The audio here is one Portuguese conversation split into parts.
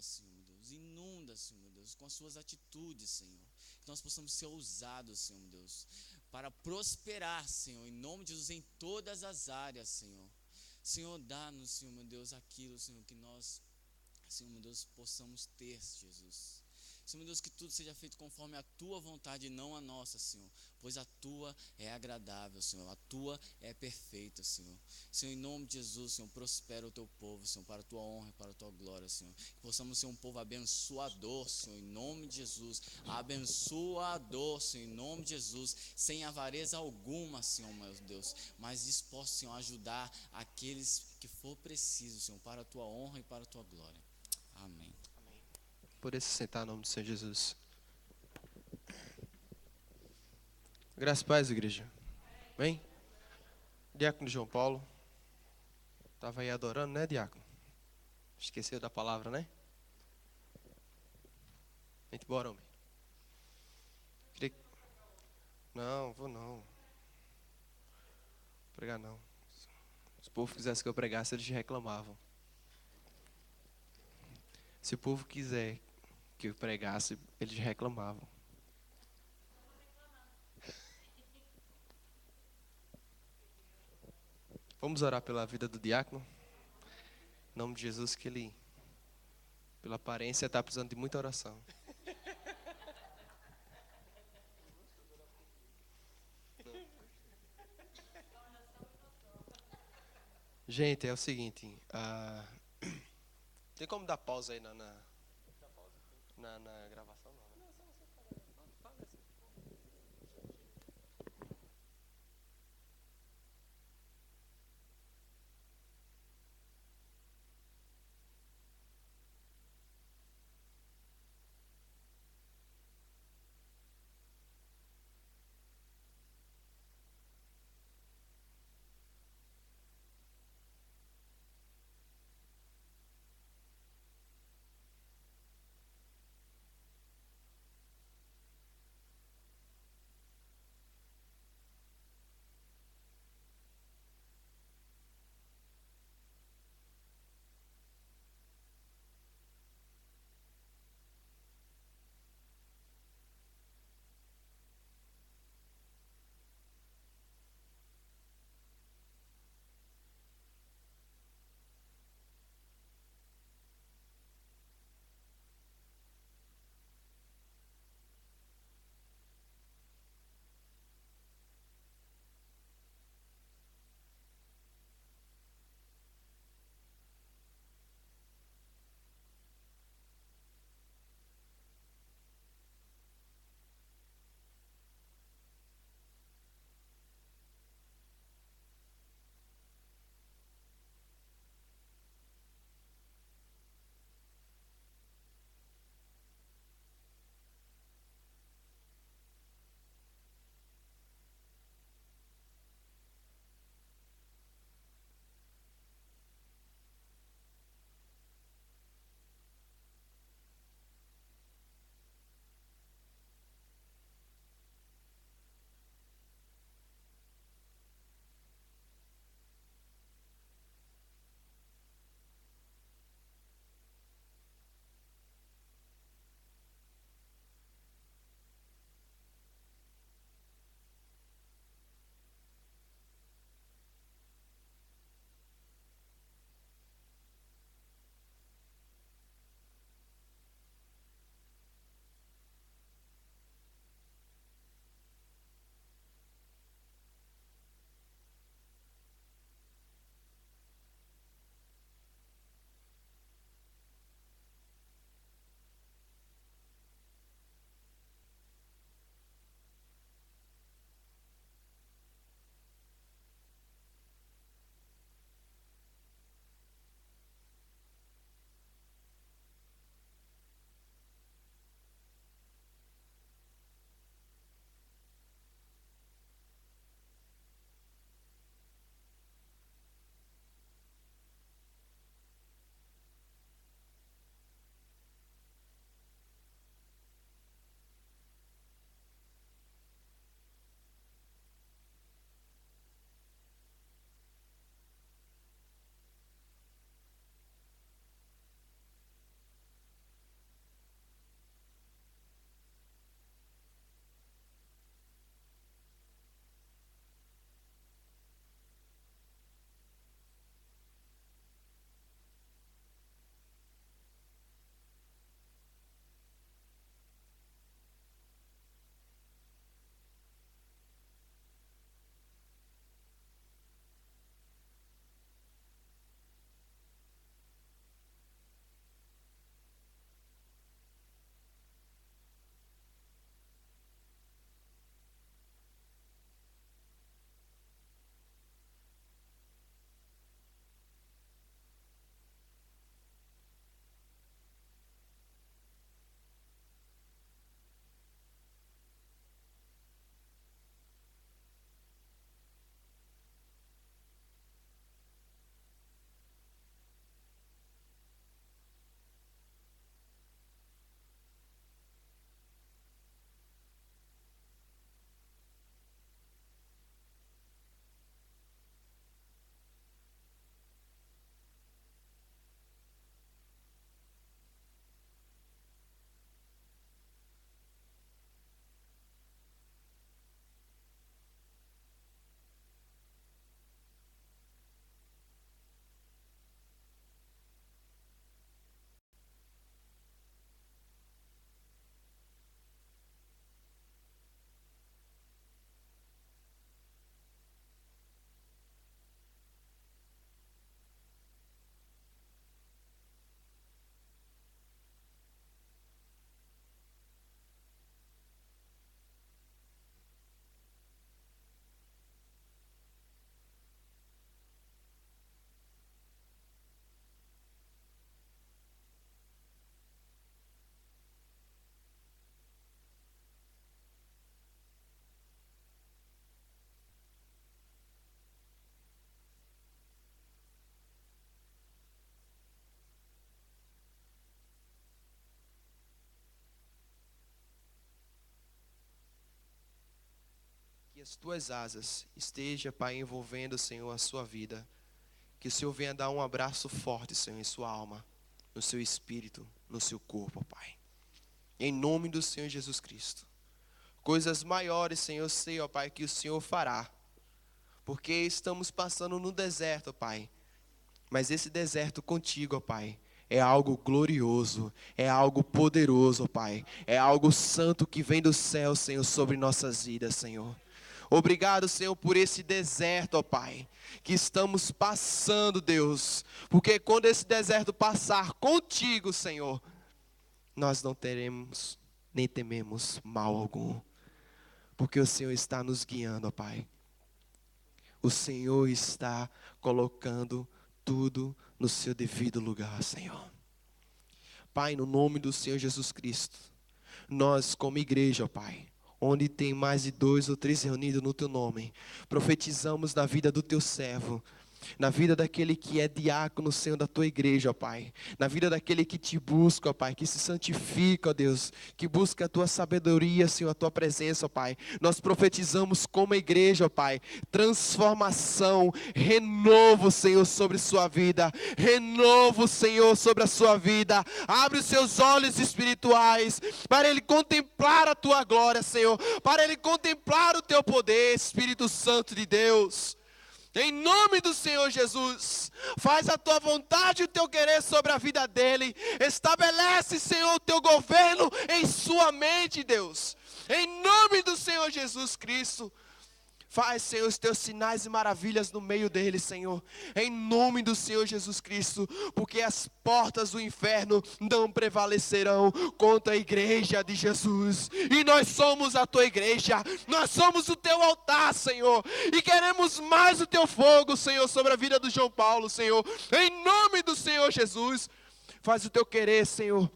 Senhor meu Deus, inunda, Senhor meu Deus, com as suas atitudes, Senhor, que nós possamos ser ousados, Senhor meu Deus, para prosperar, Senhor, em nome de Jesus, em todas as áreas, Senhor. Senhor, dá-nos, Senhor meu Deus, aquilo, Senhor, que nós, Senhor meu Deus, possamos ter, Jesus. Senhor meu Deus, que tudo seja feito conforme a tua vontade e não a nossa, Senhor, pois a tua é agradável, Senhor, a tua é perfeita, Senhor. Senhor, em nome de Jesus, Senhor, prospera o teu povo, Senhor, para a tua honra e para a tua glória, Senhor. Que possamos ser um povo abençoador, Senhor, em nome de Jesus, abençoador, Senhor, em nome de Jesus, sem avareza alguma, Senhor, meu Deus, mas disposto, Senhor, a ajudar aqueles que for preciso, Senhor, para a tua honra e para a tua glória. Amém. Poder se sentar em nome do Senhor Jesus. Graças e paz, igreja. Bem? Diácono João Paulo. Estava aí adorando, né, diácono? Esqueceu da palavra, né? Gente, bora, homem. Queria... Não, vou não. Pregar não. Se o povo quisesse que eu pregasse, eles reclamavam. Se o povo quiser que eu pregasse, eles reclamavam. Vamos orar pela vida do diácono. Em nome de Jesus, que ele, pela aparência, está precisando de muita oração. Gente, é o seguinte. Tem como dar pausa aí na gravação? Não, né? as tuas asas estejam, Pai, envolvendo, Senhor, a sua vida. Que o Senhor venha dar um abraço forte, Senhor, em sua alma, no seu espírito, no seu corpo, Pai. Em nome do Senhor Jesus Cristo. Coisas maiores, Senhor, eu sei, ó Pai, que o Senhor fará. Porque estamos passando no deserto, Pai. Mas esse deserto contigo, ó Pai, é algo glorioso, é algo poderoso, ó Pai. É algo santo que vem do céu, Senhor, sobre nossas vidas, Senhor. Obrigado, Senhor, por esse deserto, ó Pai, que estamos passando, Deus. Porque quando esse deserto passar contigo, Senhor, nós não teremos, nem tememos mal algum. Porque o Senhor está nos guiando, ó Pai. O Senhor está colocando tudo no seu devido lugar, Senhor. Pai, no nome do Senhor Jesus Cristo, nós como igreja, ó Pai, onde tem mais de 2 ou 3 reunidos no Teu nome, profetizamos na vida do Teu servo, na vida daquele que é diácono, Senhor, da Tua igreja, ó Pai. Na vida daquele que Te busca, ó Pai, que se santifica, ó Deus, que busca a Tua sabedoria, Senhor, a Tua presença, ó Pai. Nós profetizamos como igreja, ó Pai, transformação, renovo, Senhor, sobre sua vida. Renovo, Senhor, sobre a sua vida. Abre os seus olhos espirituais para Ele contemplar a Tua glória, Senhor. Para Ele contemplar o Teu poder, Espírito Santo de Deus. Em nome do Senhor Jesus, faz a tua vontade e o teu querer sobre a vida dele. Estabelece, Senhor, o teu governo em sua mente, Deus. Em nome do Senhor Jesus Cristo. Faz, Senhor, os teus sinais e maravilhas no meio dele, Senhor. Em nome do Senhor Jesus Cristo. Porque as portas do inferno não prevalecerão contra a igreja de Jesus. E nós somos a tua igreja. Nós somos o teu altar, Senhor. E queremos mais o teu fogo, Senhor, sobre a vida do João Paulo, Senhor. Em nome do Senhor Jesus. Faz o teu querer, Senhor.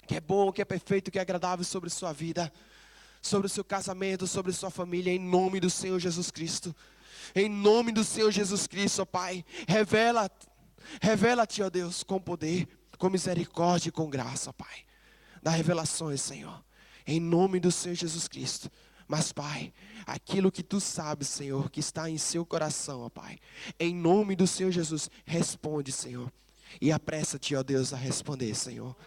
Que é bom, que é perfeito, que é agradável sobre sua vida. Sobre o seu casamento, sobre sua família, em nome do Senhor Jesus Cristo. Em nome do Senhor Jesus Cristo, ó Pai. Revela-te, ó Deus, com poder, com misericórdia e com graça, ó Pai. Dá revelações, Senhor. Em nome do Senhor Jesus Cristo. Mas, Pai, aquilo que Tu sabes, Senhor, que está em seu coração, ó Pai. Em nome do Senhor Jesus, responde, Senhor. E apressa-te, ó Deus, a responder, Senhor.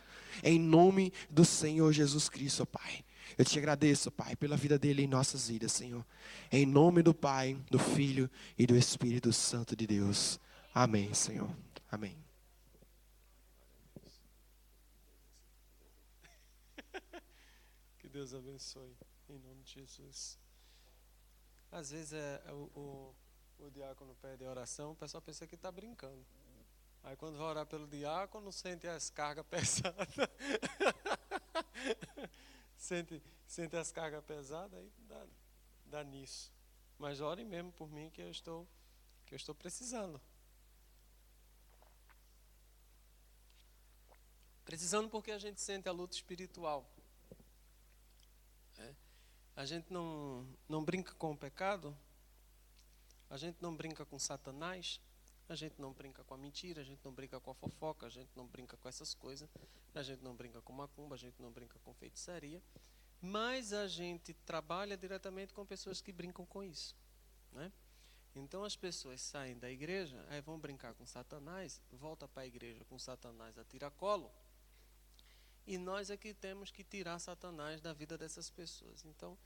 Em nome do Senhor Jesus Cristo, ó Pai. Eu te agradeço, Pai, pela vida dele em nossas vidas, Senhor. Em nome do Pai, do Filho e do Espírito Santo de Deus. Amém, Senhor. Amém. Que Deus abençoe, em nome de Jesus. Às vezes o diácono pede oração, o pessoal pensa que está brincando. Aí quando vai orar pelo diácono, sente as cargas pesadas. Sente as cargas pesadas, aí dá nisso. Mas orem mesmo por mim que eu estou precisando. Precisando porque a gente sente a luta espiritual. A gente não brinca com o pecado, a gente não brinca com Satanás, a gente não brinca com a mentira, a gente não brinca com a fofoca, a gente não brinca com essas coisas, a gente não brinca com macumba, a gente não brinca com feitiçaria, mas a gente trabalha diretamente com pessoas que brincam com isso, né? Então as pessoas saem da igreja, aí vão brincar com Satanás, volta para a igreja com Satanás a tiracolo, e nós é que temos que tirar Satanás da vida dessas pessoas. Então,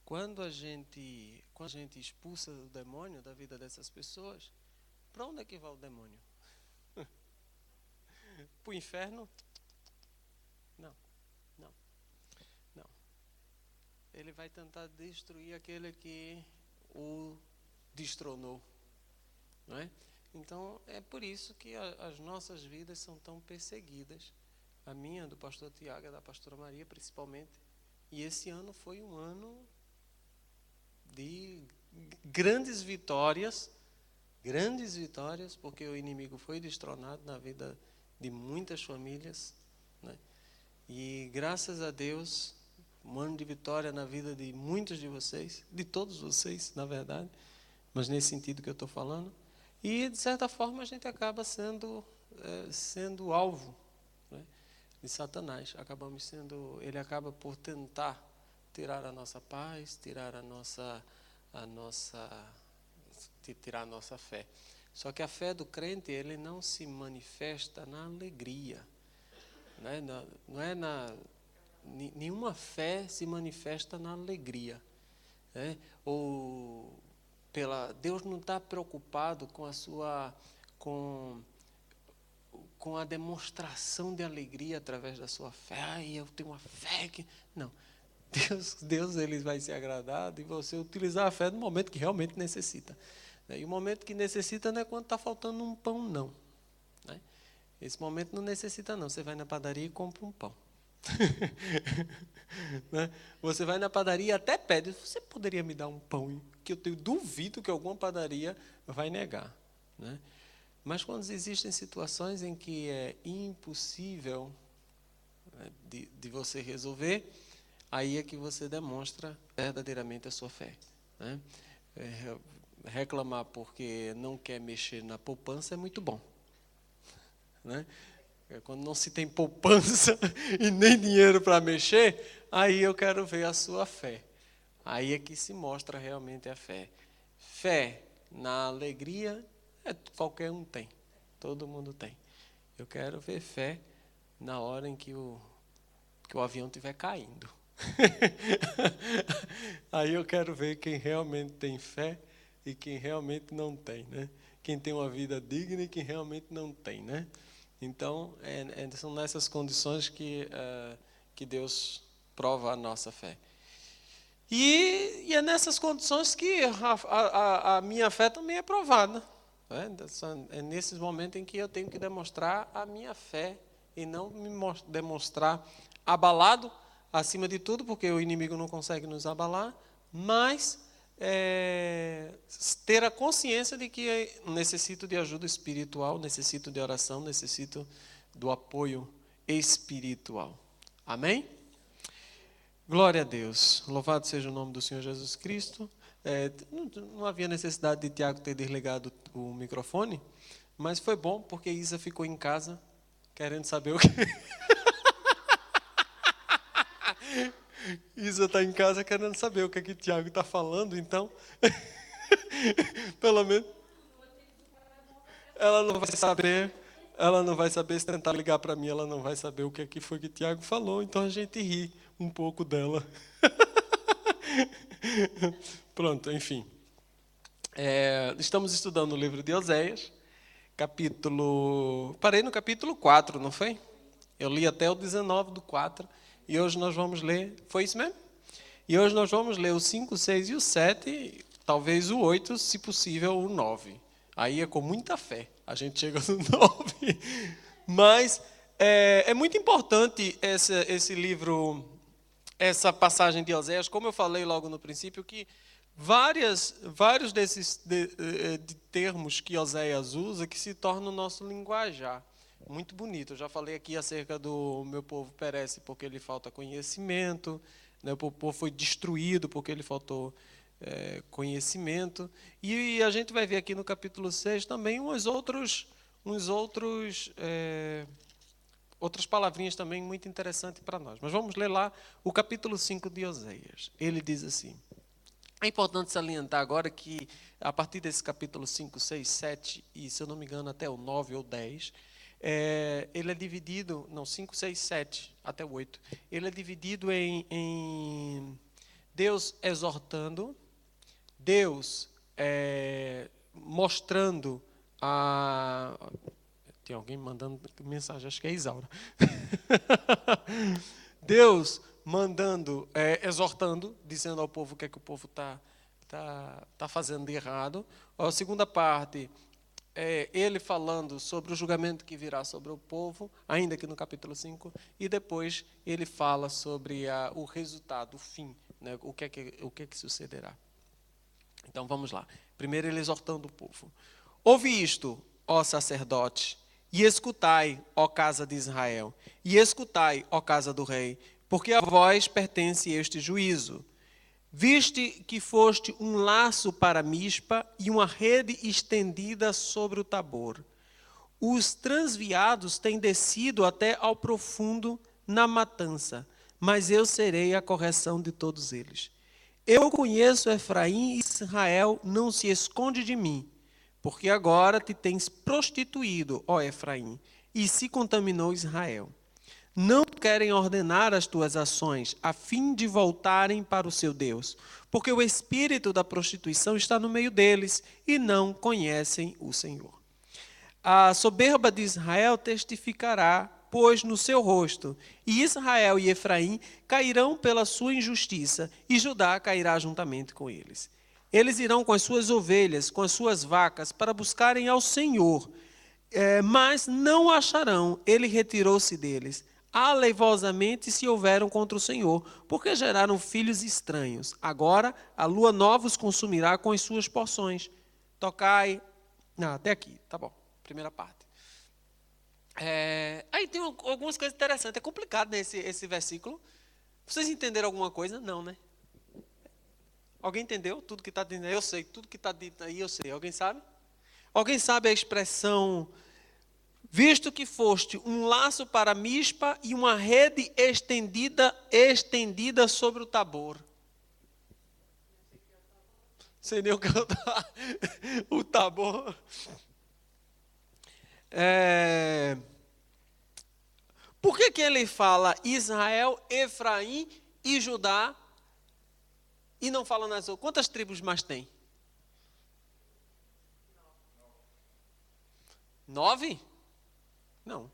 quando a gente expulsa o demônio da vida dessas pessoas, para onde é que vai o demônio? Para o inferno? Não. Ele vai tentar destruir aquele que o destronou, não é? Então, é por isso que as nossas vidas são tão perseguidas. A minha, do pastor Tiago, da pastora Maria, principalmente. E esse ano foi um ano de grandes vitórias, porque o inimigo foi destronado na vida de muitas famílias, né? E graças a Deus, um ano de vitória na vida de muitos de vocês, de todos vocês, na verdade, mas nesse sentido que eu estou falando. E, de certa forma, a gente acaba sendo alvo, né, de Satanás. Ele acaba por tentar tirar a nossa paz, tirar a nossa tirar a nossa fé. Só que a fé do crente, ele não se manifesta na alegria. Nenhuma fé se manifesta na alegria. Deus não está preocupado com a demonstração de alegria através da sua fé. Eu tenho uma fé que... Não. Deus ele vai se agradar de você utilizar a fé no momento que realmente necessita. E o momento que necessita não é quando está faltando um pão, não. Esse momento não necessita, não. Você vai na padaria e compra um pão. Você vai na padaria e até pede, você poderia me dar um pão? Que eu duvido que alguma padaria vai negar. Mas quando existem situações em que é impossível de você resolver, aí é que você demonstra verdadeiramente a sua fé. Reclamar porque não quer mexer na poupança é muito bom. Quando não se tem poupança e nem dinheiro para mexer, aí eu quero ver a sua fé. Aí é que se mostra realmente a fé. Fé na alegria, qualquer um tem. Todo mundo tem. Eu quero ver fé na hora em que o avião estiver caindo. Aí eu quero ver quem realmente tem fé e quem realmente não tem, Quem tem uma vida digna e quem realmente não tem, Então, são nessas condições que Deus prova a nossa fé. E é nessas condições que a minha fé também é provada. É nesses momentos em que eu tenho que demonstrar a minha fé e não me demonstrar abalado, acima de tudo, porque o inimigo não consegue nos abalar, mas ter a consciência de que necessito de ajuda espiritual, necessito de oração, necessito do apoio espiritual. Amém? Glória a Deus. Louvado seja o nome do Senhor Jesus Cristo. Não havia necessidade de Tiago ter desligado o microfone, mas foi bom, porque Isa ficou em casa querendo saber o que... Isa está em casa querendo saber o que o Tiago está falando, então, pelo menos, ela não vai saber se tentar ligar para mim, ela não vai saber o que foi que o Tiago falou, então a gente ri um pouco dela. Pronto, enfim. Estamos estudando o livro de Oséias, parei no capítulo 4, não foi? Eu li até o 19 do 4, e hoje nós vamos ler, foi isso mesmo? E hoje nós vamos ler o 5, 6 e o 7, talvez o 8, se possível o 9. Aí é com muita fé, a gente chega no 9. Mas é muito importante esse livro, essa passagem de Oséias, como eu falei logo no princípio, que vários desses de termos que Oséias usa que se tornam o nosso linguajar. Muito bonito. Eu já falei aqui acerca do meu povo perece porque lhe falta conhecimento, o povo foi destruído porque lhe faltou conhecimento. E a gente vai ver aqui no capítulo 6 também outras palavrinhas também muito interessantes para nós. Mas vamos ler lá o capítulo 5 de Oséias. Ele diz assim: é importante salientar agora que a partir desse capítulo 5, 6, 7 e, se eu não me engano, até o 9 ou 10, ele é dividido, 5, 6, 7, até o 8, ele é dividido em Deus exortando, Deus mostrando tem alguém mandando mensagem, acho que é Isaura. Deus mandando, exortando, dizendo ao povo o que é que o povo está fazendo de errado. A segunda parte, ele falando sobre o julgamento que virá sobre o povo, ainda que no capítulo 5, e depois ele fala sobre o resultado, o fim, o que é que sucederá. Então vamos lá. Primeiro ele exortando o povo. Ouve isto, ó sacerdote, e escutai, ó casa de Israel, e escutai, ó casa do rei, porque a vós pertence este juízo. Viste que foste um laço para Mispa e uma rede estendida sobre o Tabor. Os transviados têm descido até ao profundo na matança, mas eu serei a correção de todos eles. Eu conheço Efraim e Israel não se esconde de mim, porque agora te tens prostituído, ó Efraim, e se contaminou Israel. Não querem ordenar as tuas ações, a fim de voltarem para o seu Deus, porque o espírito da prostituição está no meio deles e não conhecem o Senhor. A soberba de Israel testificará, pois, no seu rosto, e Israel e Efraim cairão pela sua injustiça, e Judá cairá juntamente com eles. Eles irão com as suas ovelhas, com as suas vacas, para buscarem ao Senhor, mas não acharão, ele retirou-se deles. Aleivosamente se houveram contra o Senhor, porque geraram filhos estranhos. Agora a lua nova os consumirá com as suas porções. Tocai. Não, até aqui, tá bom. Primeira parte. Aí tem algumas coisas interessantes. É complicado, né, esse versículo. Vocês entenderam alguma coisa? Não, né? Alguém entendeu tudo que está dito aí? Eu sei, tudo que está dito aí eu sei. Alguém sabe? Alguém sabe a expressão, visto que foste um laço para Mispa e uma rede estendida sobre o Tabor? Sei nem o que o Tabor. Por que ele fala Israel, Efraim e Judá e não fala nas outras? Quantas tribos mais tem? 9? Não.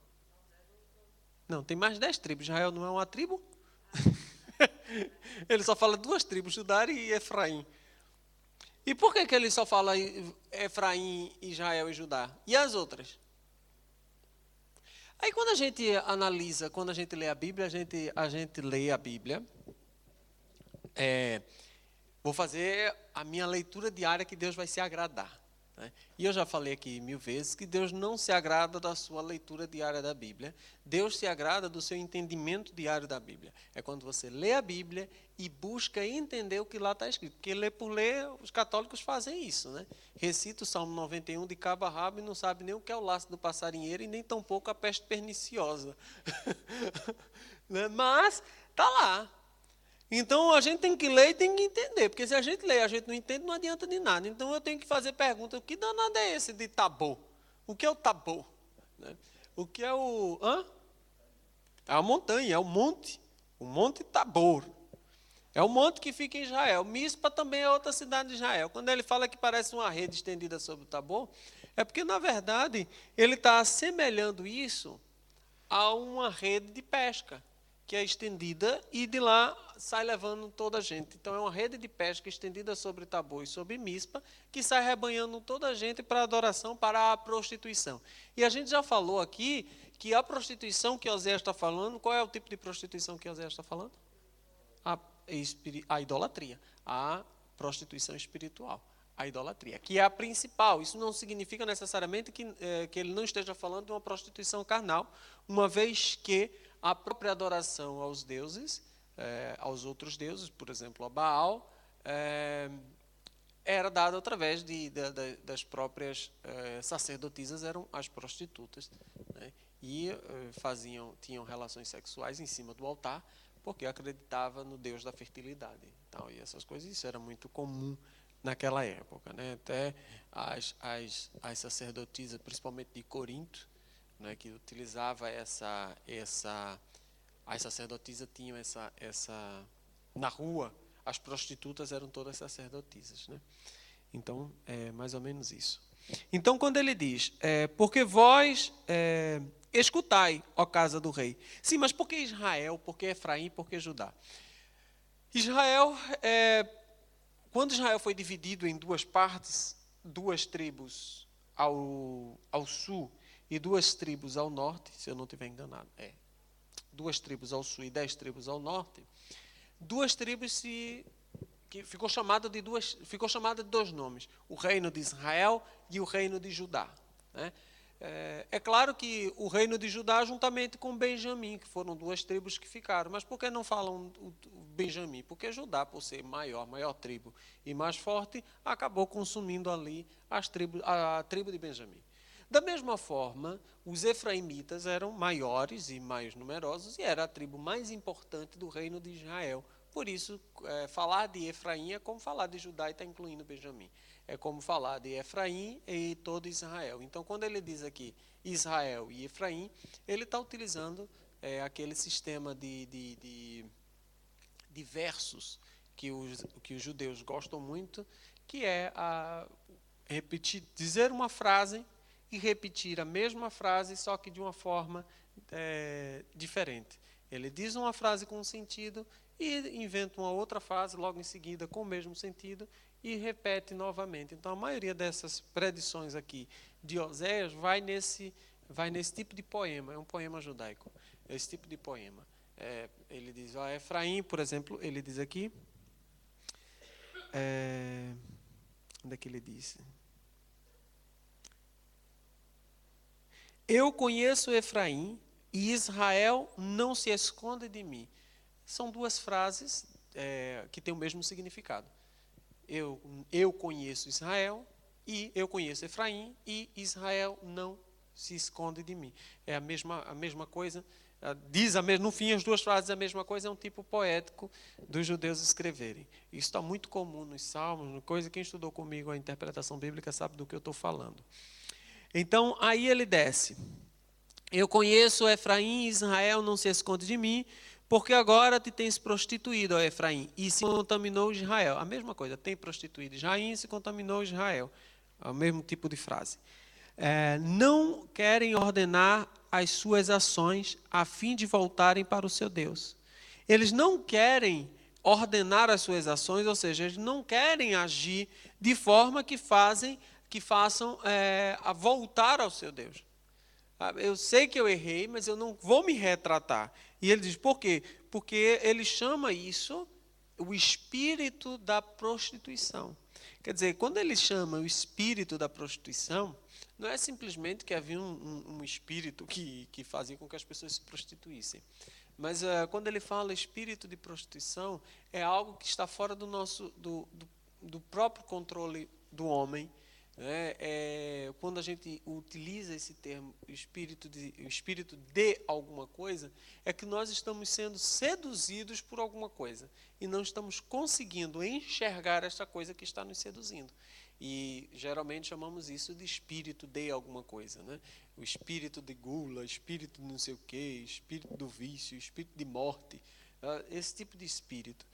Não, tem mais 10 tribos. Israel não é uma tribo? Ele só fala 2 tribos, Judá e Efraim. E por que ele só fala Efraim, Israel e Judá? E as outras? Aí quando a gente analisa, quando a gente lê a Bíblia, a gente lê a Bíblia. Vou fazer a minha leitura diária que Deus vai se agradar. Né? E eu já falei aqui 1000 vezes que Deus não se agrada da sua leitura diária da Bíblia. Deus se agrada do seu entendimento diário da Bíblia. É quando você lê a Bíblia e busca entender o que lá está escrito. Porque ler por ler, os católicos fazem isso. Né? Recita o Salmo 91 de cabo a rabo e não sabe nem o que é o laço do passarinheiro e nem tampouco a peste perniciosa. Né? Mas está lá. Então, a gente tem que ler e tem que entender. Porque se a gente lê e a gente não entende, não adianta de nada. Então, eu tenho que fazer pergunta. Que danado é esse de Tabor? O que é o Tabor? Né? O que é o... É a montanha, é o monte. O Monte Tabor. É o monte que fica em Israel. Mispa também é outra cidade de Israel. Quando ele fala que parece uma rede estendida sobre o Tabor, é porque, na verdade, ele está assemelhando isso a uma rede de pesca, que é estendida e de lá sai levando toda a gente. Então é uma rede de pesca estendida sobre Tabor e sobre Mispa, que sai rebanhando toda a gente para a adoração, para a prostituição. E a gente já falou aqui que a prostituição que Oséias está falando, qual é o tipo de prostituição que Oséias está falando? A idolatria, a prostituição espiritual. A idolatria, que é a principal. Isso não significa necessariamente que ele não esteja falando de uma prostituição carnal, uma vez que a própria adoração aos deuses, aos outros deuses, por exemplo, a Baal, era dada através das próprias sacerdotisas, eram as prostitutas. Né? E tinham relações sexuais em cima do altar, porque acreditava no Deus da fertilidade. Então, e essas coisas, isso era muito comum naquela época. Né? Até as sacerdotisas, principalmente de Corinto, né, que utilizava as sacerdotisas tinham na rua, as prostitutas eram todas sacerdotisas. Né? Então, é mais ou menos isso. Então, quando ele diz, porque vós escutai, ó casa do rei. Sim, mas por que Israel, por que Efraim, por que Judá? Israel, quando Israel foi dividido em 2 partes, 2 tribos ao sul e 2 tribos ao norte, se eu não estiver enganado, 2 tribos ao sul e 10 tribos ao norte, 2 tribos que ficou chamada de 2 nomes, o reino de Israel e o reino de Judá. Né? É claro que o reino de Judá juntamente com Benjamim, que foram 2 tribos que ficaram, mas por que não falam o Benjamim? Porque Judá, por ser maior tribo e mais forte, acabou consumindo ali a tribo de Benjamim. Da mesma forma, os efraimitas eram maiores e mais numerosos e era a tribo mais importante do reino de Israel, Por isso, falar de Efraim é como falar de Judá e está incluindo Benjamim. É como falar de Efraim e todo Israel. Então, quando ele diz aqui Israel e Efraim, ele está utilizando aquele sistema de versos que os judeus gostam muito, que é dizer uma frase e repetir a mesma frase, só que de uma forma diferente. Ele diz uma frase com um sentido e inventa uma outra frase logo em seguida com o mesmo sentido e repete novamente. Então, a maioria dessas predições aqui de Oséias vai nesse tipo de poema. É um poema judaico, esse tipo de poema. Ele diz, Efraim, por exemplo, ele diz aqui, onde é que ele disse? Eu conheço Efraim e Israel não se esconde de mim. São duas frases que têm o mesmo significado. Eu conheço Israel e eu conheço Efraim e Israel não se esconde de mim. É a mesma coisa. No fim, as duas frases a mesma coisa, é um tipo poético dos judeus escreverem. Isso está muito comum nos salmos, coisa que quem estudou comigo a interpretação bíblica sabe do que eu estou falando. Então, aí ele desce. Eu conheço Efraim e Israel não se esconde de mim, porque agora te tens prostituído, ó Efraim, e se contaminou Israel. A mesma coisa, tem prostituído Israel e se contaminou Israel. É o mesmo tipo de frase. Não querem ordenar as suas ações a fim de voltarem para o seu Deus. Eles não querem ordenar as suas ações, ou seja, eles não querem agir de forma que façam a voltar ao seu Deus. Eu sei que eu errei, mas eu não vou me retratar. E ele diz, por quê? Porque ele chama isso o espírito da prostituição. Quer dizer, quando ele chama o espírito da prostituição, não é simplesmente que havia um espírito que fazia com que as pessoas se prostituíssem. Mas quando ele fala espírito de prostituição, é algo que está fora do próprio controle do homem. Quando a gente utiliza esse termo, espírito de alguma coisa, é que nós estamos sendo seduzidos por alguma coisa e não estamos conseguindo enxergar esta coisa que está nos seduzindo. E geralmente chamamos isso de espírito de alguma coisa, né? O espírito de gula, espírito de não sei o quê, espírito do vício, espírito de morte, esse tipo de espírito,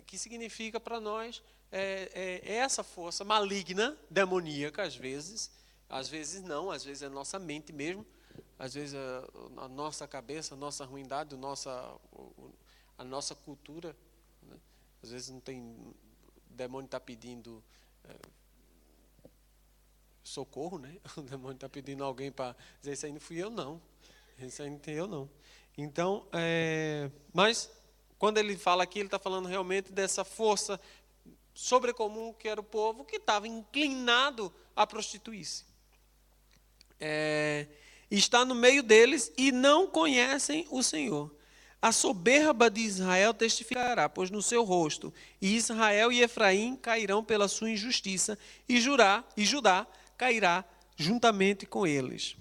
que significa para nós essa força maligna, demoníaca, às vezes não, às vezes é a nossa mente mesmo, às vezes a nossa cabeça, a nossa ruindade, a nossa cultura, né? Às vezes não tem, o demônio está pedindo socorro, né? O demônio está pedindo alguém para dizer, isso aí não fui eu não, isso aí não tem eu não. Então, mas quando ele fala aqui, ele está falando realmente dessa força sobrecomum que era o povo que estava inclinado a prostituir-se. Está no meio deles e não conhecem o Senhor. A soberba de Israel testificará, pois no seu rosto, e Israel e Efraim cairão pela sua injustiça, e Judá cairá juntamente com eles.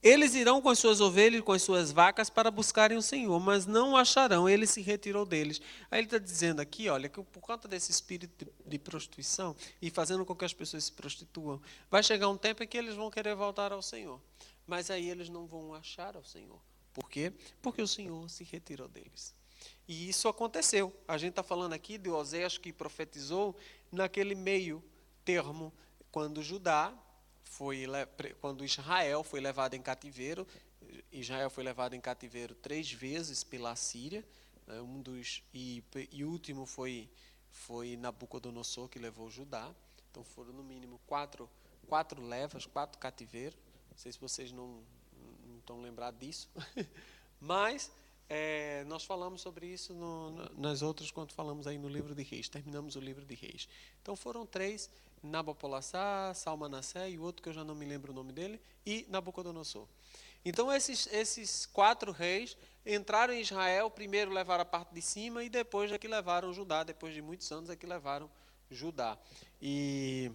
Eles irão com as suas ovelhas e com as suas vacas para buscarem o Senhor, mas não o acharão, ele se retirou deles. Aí ele está dizendo aqui, olha, que por conta desse espírito de prostituição e fazendo com que as pessoas se prostituam, vai chegar um tempo em que eles vão querer voltar ao Senhor, mas aí eles não vão achar ao Senhor. Por quê? Porque o Senhor se retirou deles. E isso aconteceu. A gente está falando aqui de Oséias que profetizou naquele meio termo, quando Israel foi levado em cativeiro. Israel foi levado em cativeiro 3 vezes pela Síria. E o último foi Nabucodonosor, que levou Judá. Então foram no mínimo 4 levas, 4 cativeiros. Não sei se vocês não estão lembrados disso. Mas nós falamos sobre isso nas outras, quando falamos aí no livro de Reis. Terminamos o livro de Reis. Então foram 3, Nabopolassar, Salmanassé e o outro que eu já não me lembro o nome dele, e Nabucodonosor. Então esses 4 reis entraram em Israel, primeiro levaram a parte de cima e depois é que levaram Judá, depois de muitos anos é que levaram Judá. E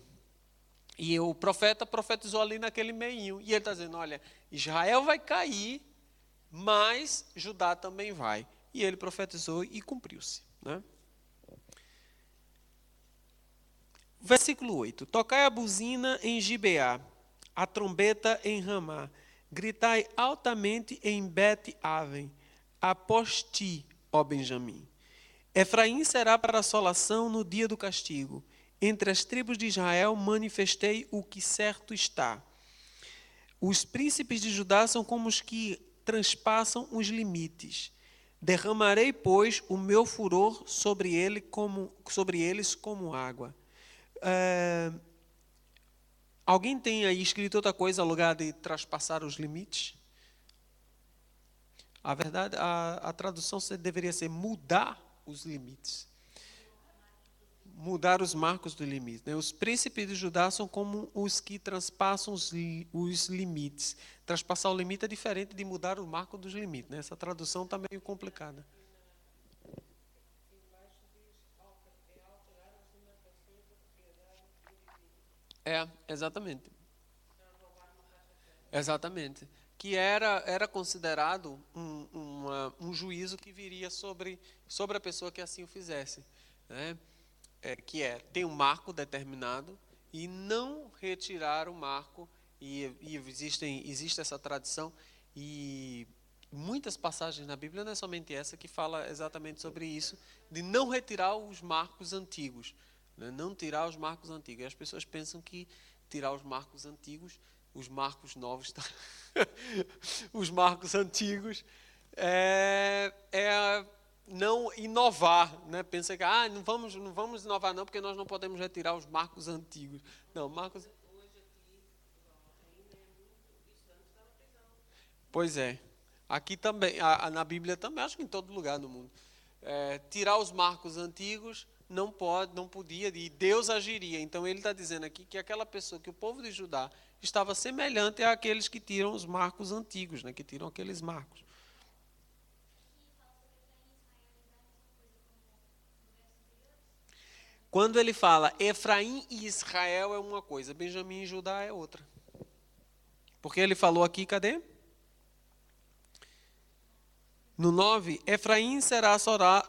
o profeta profetizou ali naquele meinho, e ele está dizendo, olha, Israel vai cair, mas Judá também vai. e ele profetizou e cumpriu-se, né? Versículo 8. Tocai a buzina em Gibeá, a trombeta em Ramá, gritai altamente em Bet-Aven, após ti, ó Benjamim. Efraim será para assolação no dia do castigo. Entre as tribos de Israel manifestei o que certo está. Os príncipes de Judá são como os que transpassam os limites. Derramarei, pois, o meu furor sobre eles como água. Alguém tem aí escrito outra coisa ao lugar de traspassar os limites? A verdade, a tradução deveria ser mudar os limites. Mudar os marcos do limite, né? Os príncipes de Judá são como os que transpassam os limites. Traspassar o limite é diferente de mudar o marco dos limites, né? Essa tradução está meio complicada. Exatamente. Exatamente. Que era considerado um juízo que viria sobre a pessoa que assim o fizesse, né? Tem um marco determinado e não retirar o marco, e existe essa tradição, e muitas passagens na Bíblia, não é somente essa, que fala exatamente sobre isso, de não retirar os marcos antigos, né? Não tirar os marcos antigos. E as pessoas pensam que tirar os marcos antigos, os marcos novos, os marcos antigos, não inovar, né? Pensa que não vamos inovar não, porque nós não podemos retirar os marcos antigos. Não, marcos. Pois é. Aqui também, na Bíblia também, acho que em todo lugar no mundo. Tirar os marcos antigos não podia, e Deus agiria. Então ele está dizendo aqui que aquela pessoa, que o povo de Judá estava semelhante àqueles que tiram os marcos antigos, né? Que tiram aqueles marcos. Quando ele fala Efraim e Israel é uma coisa, Benjamim e Judá é outra. Porque ele falou aqui, cadê? No 9, Efraim será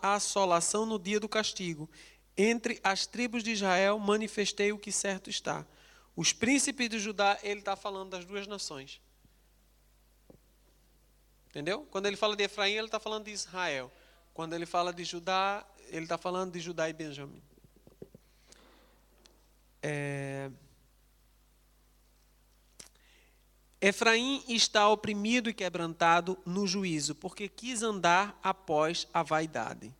a assolação no dia do castigo. Entre as tribos de Israel manifestei o que certo está. Os príncipes de Judá, ele está falando das duas nações. Entendeu? Quando ele fala de Efraim, ele está falando de Israel. Quando ele fala de Judá, ele está falando de Judá e Benjamim. Efraim está oprimido e quebrantado no juízo, porque quis andar após a vaidade.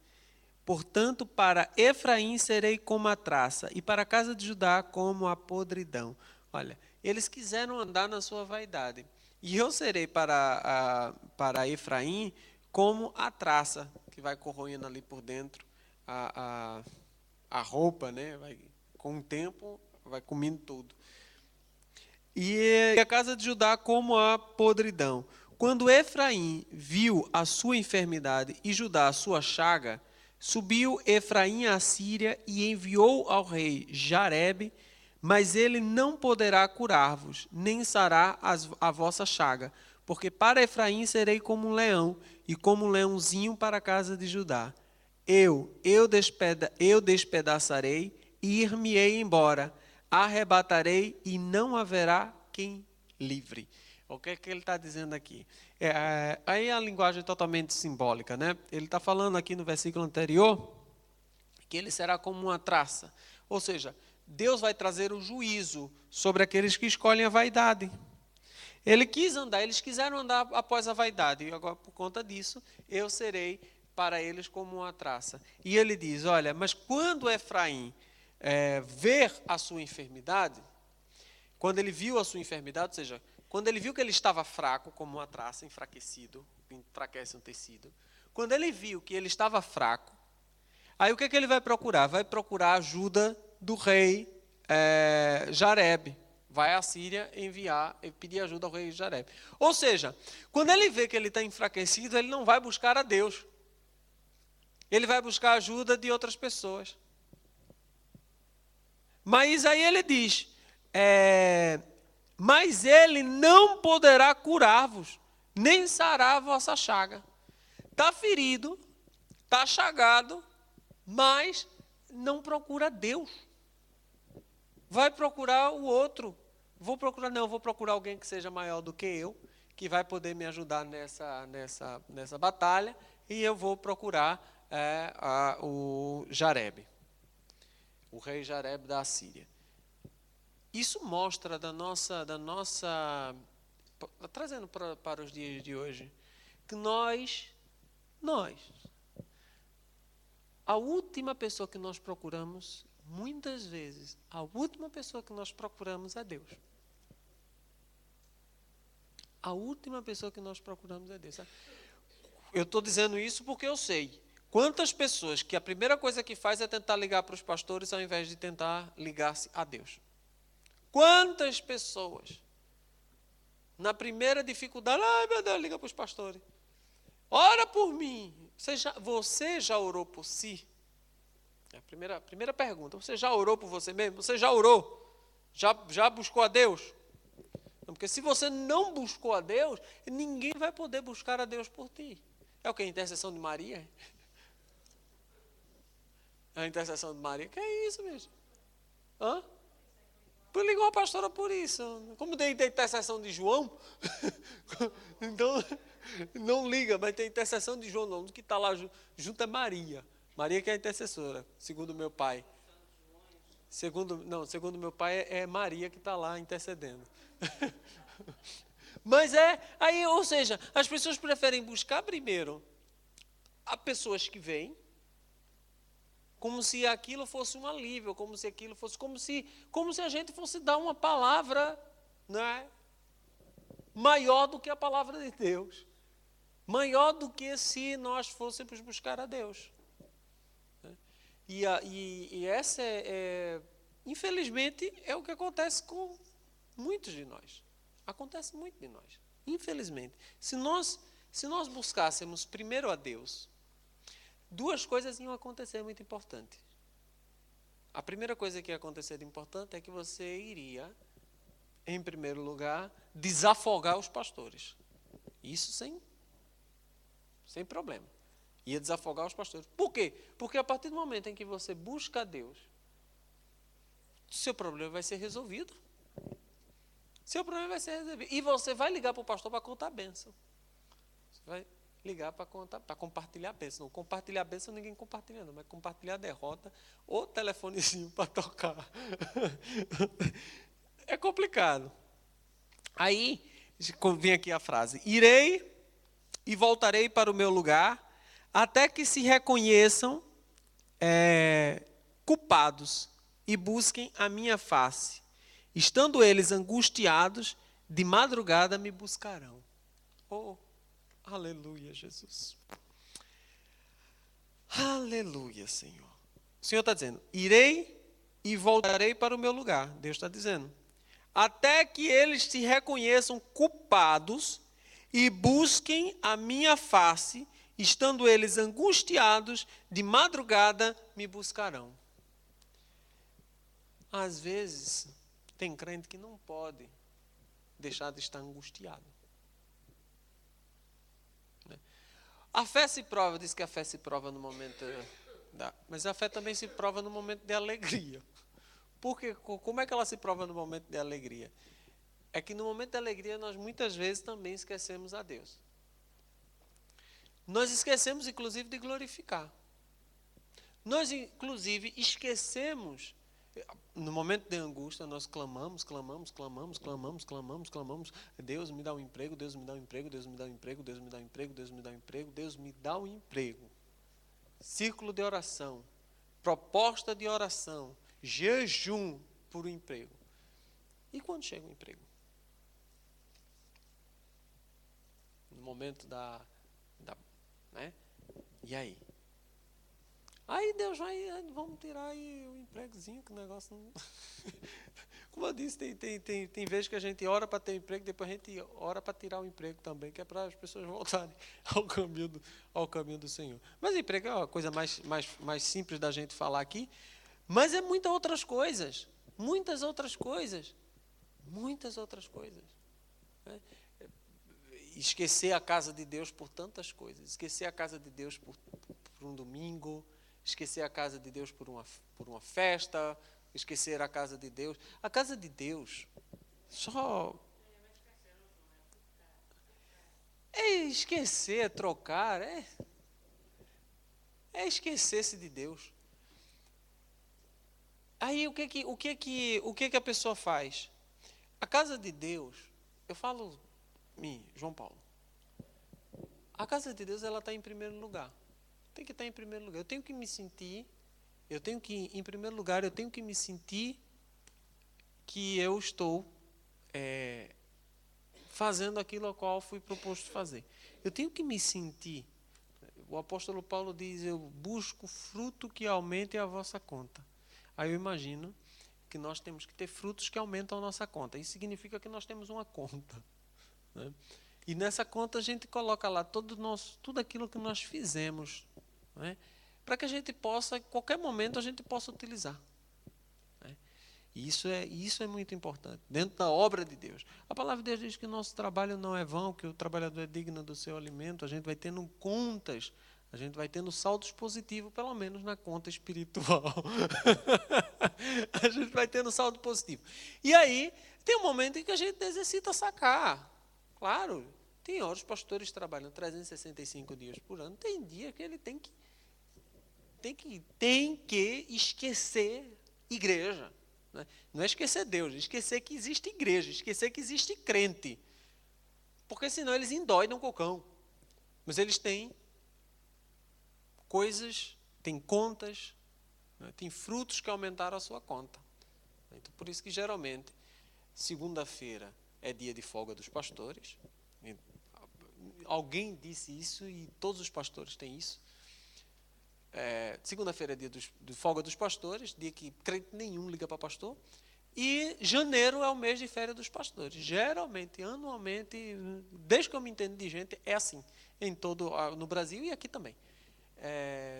Portanto, para Efraim serei como a traça, e para a casa de Judá como a podridão. Olha, eles quiseram andar na sua vaidade. E eu serei para Efraim como a traça, que vai corroendo ali por dentro a roupa, né? Com o tempo, vai comendo tudo. E a casa de Judá como a podridão. Quando Efraim viu a sua enfermidade e Judá a sua chaga, subiu Efraim à Síria e enviou ao rei Jarebe, mas ele não poderá curar-vos, nem sarar a vossa chaga, porque para Efraim serei como um leão, e como um leãozinho para a casa de Judá. Eu despedaçarei e ir-me-ei embora, arrebatarei e não haverá quem livre. O que é que ele está dizendo aqui? Aí a linguagem é totalmente simbólica, né? Ele está falando aqui no versículo anterior que ele será como uma traça. Ou seja, Deus vai trazer o juízo sobre aqueles que escolhem a vaidade. Eles quiseram andar após a vaidade, e agora por conta disso, eu serei para eles como uma traça. E ele diz, olha, mas quando Efraim ver a sua enfermidade, quando ele viu a sua enfermidade, ou seja, quando ele viu que ele estava fraco, como uma traça, enfraquecido, enfraquece um tecido, quando ele viu que ele estava fraco, aí o que ele vai procurar? Vai procurar a ajuda do rei Jarebe. Vai à Síria pedir ajuda ao rei Jarebe. Ou seja, quando ele vê que ele está enfraquecido, ele não vai buscar a Deus. Ele vai buscar a ajuda de outras pessoas. Mas aí ele diz, mas ele não poderá curar-vos, nem sarar a vossa chaga. Está ferido, está chagado, mas não procura Deus. Vai procurar o outro. Vou procurar alguém que seja maior do que eu, que vai poder me ajudar nessa batalha, e eu vou procurar o Jarebe, o rei Jarebe da Assíria. Isso mostra trazendo para os dias de hoje, que nós, a última pessoa que nós procuramos, muitas vezes, a última pessoa que nós procuramos é Deus. A última pessoa que nós procuramos é Deus. Eu estou dizendo isso porque eu sei quantas pessoas que a primeira coisa que faz é tentar ligar para os pastores ao invés de tentar ligar-se a Deus. Quantas pessoas, na primeira dificuldade, ai meu Deus, liga para os pastores. Ora por mim. Você já orou por si? É a primeira pergunta. Você já orou por você mesmo? Você já orou? Já buscou a Deus? Porque se você não buscou a Deus, ninguém vai poder buscar a Deus por ti. É o que? A intercessão de Maria? É a intercessão de Maria? Que é isso, mesmo? Hã? Ligou a pastora por isso. Como tem intercessão de João, então não liga, mas tem intercessão de João, não. O que está lá junto é Maria. Maria que é a intercessora, segundo meu pai. Segundo meu pai é Maria que está lá intercedendo. Mas ou seja, as pessoas preferem buscar primeiro a pessoas que vêm, como se aquilo fosse um alívio, como se a gente fosse dar uma palavra, né, maior do que a palavra de Deus, maior do que se nós fôssemos buscar a Deus. E essa infelizmente, é o que acontece com muitos de nós. Acontece muito de nós, infelizmente. Se nós buscássemos primeiro a Deus, duas coisas iam acontecer muito importantes. A primeira coisa que ia acontecer de importante é que você iria, em primeiro lugar, desafogar os pastores. Isso sem problema. Ia desafogar os pastores. Por quê? Porque a partir do momento em que você busca a Deus, seu problema vai ser resolvido. Seu problema vai ser resolvido. E você vai ligar para o pastor para contar a bênção. Você vai ligar para compartilhar a bênção. Não compartilhar a bênção ninguém compartilha, não, mas compartilhar a derrota ou telefonezinho para tocar. É complicado. Aí vem aqui a frase: irei e voltarei para o meu lugar, até que se reconheçam culpados e busquem a minha face. Estando eles angustiados, de madrugada me buscarão. Oh, aleluia, Jesus. Aleluia, Senhor. O Senhor está dizendo: irei e voltarei para o meu lugar. Deus está dizendo: até que eles se reconheçam culpados e busquem a minha face, estando eles angustiados, de madrugada me buscarão. Às vezes, tem crente que não pode deixar de estar angustiado. A fé se prova, diz que a fé se prova no momento mas a fé também se prova no momento de alegria. Porque como é que ela se prova no momento de alegria? É que no momento de alegria nós muitas vezes também esquecemos a Deus. Nós esquecemos, inclusive, de glorificar. Nós, inclusive, esquecemos. No momento de angústia, nós clamamos. Deus me dá um emprego, Deus me dá um emprego, Deus me dá um emprego, Deus me dá um emprego, Deus me dá um emprego, Deus me dá um emprego. Círculo de oração, proposta de oração, jejum por um emprego. E quando chega o emprego? No momento né? E aí? Aí Deus vai, vamos tirar aí o empregozinho, que o negócio não... Como eu disse, tem vezes que a gente ora para ter emprego, depois a gente ora para tirar o emprego também, que é para as pessoas voltarem ao caminho do Senhor. Mas emprego é uma coisa mais simples da gente falar aqui, mas é muitas outras coisas. Né? Esquecer a casa de Deus por tantas coisas, esquecer a casa de Deus por por um domingo, esquecer a casa de Deus por uma festa, esquecer a casa de Deus. A casa de Deus só é esquecer, é trocar, é esquecer-se de Deus. Aí o que a pessoa faz? A casa de Deus, eu falo, João Paulo, a casa de Deus, ela está em primeiro lugar. Tem que estar em primeiro lugar. Em primeiro lugar, eu tenho que me sentir que eu estou fazendo aquilo a qual fui proposto fazer. Eu tenho que me sentir, o apóstolo Paulo diz, eu busco fruto que aumente a vossa conta. Aí eu imagino que nós temos que ter frutos que aumentam a nossa conta. Isso significa que nós temos uma conta, né? E nessa conta a gente coloca lá tudo aquilo que nós fizemos, né? Para que a gente possa, em qualquer momento, a gente possa utilizar, né? E isso é muito importante, dentro da obra de Deus. A palavra de Deus diz que o nosso trabalho não é vão, que o trabalhador é digno do seu alimento. A gente vai tendo contas, a gente vai tendo saldos positivos, pelo menos na conta espiritual. A gente vai tendo saldo positivo. E aí, tem um momento em que a gente necessita sacar. Claro, tem horas os pastores trabalham 365 dias por ano. Tem dia que ele tem que esquecer igreja, né? Não é esquecer Deus, é esquecer que existe igreja, esquecer que existe crente. Porque senão eles endoidam o cocão. Mas eles têm coisas, têm contas, né? Têm frutos que aumentaram a sua conta. Então, por isso que geralmente, segunda-feira é dia de folga dos pastores. Alguém disse isso e todos os pastores têm isso. Segunda-feira é dia de folga dos pastores, dia que crente nenhum liga para pastor. E janeiro é o mês de férias dos pastores. Geralmente, anualmente, desde que eu me entendo de gente, é assim, no Brasil e aqui também.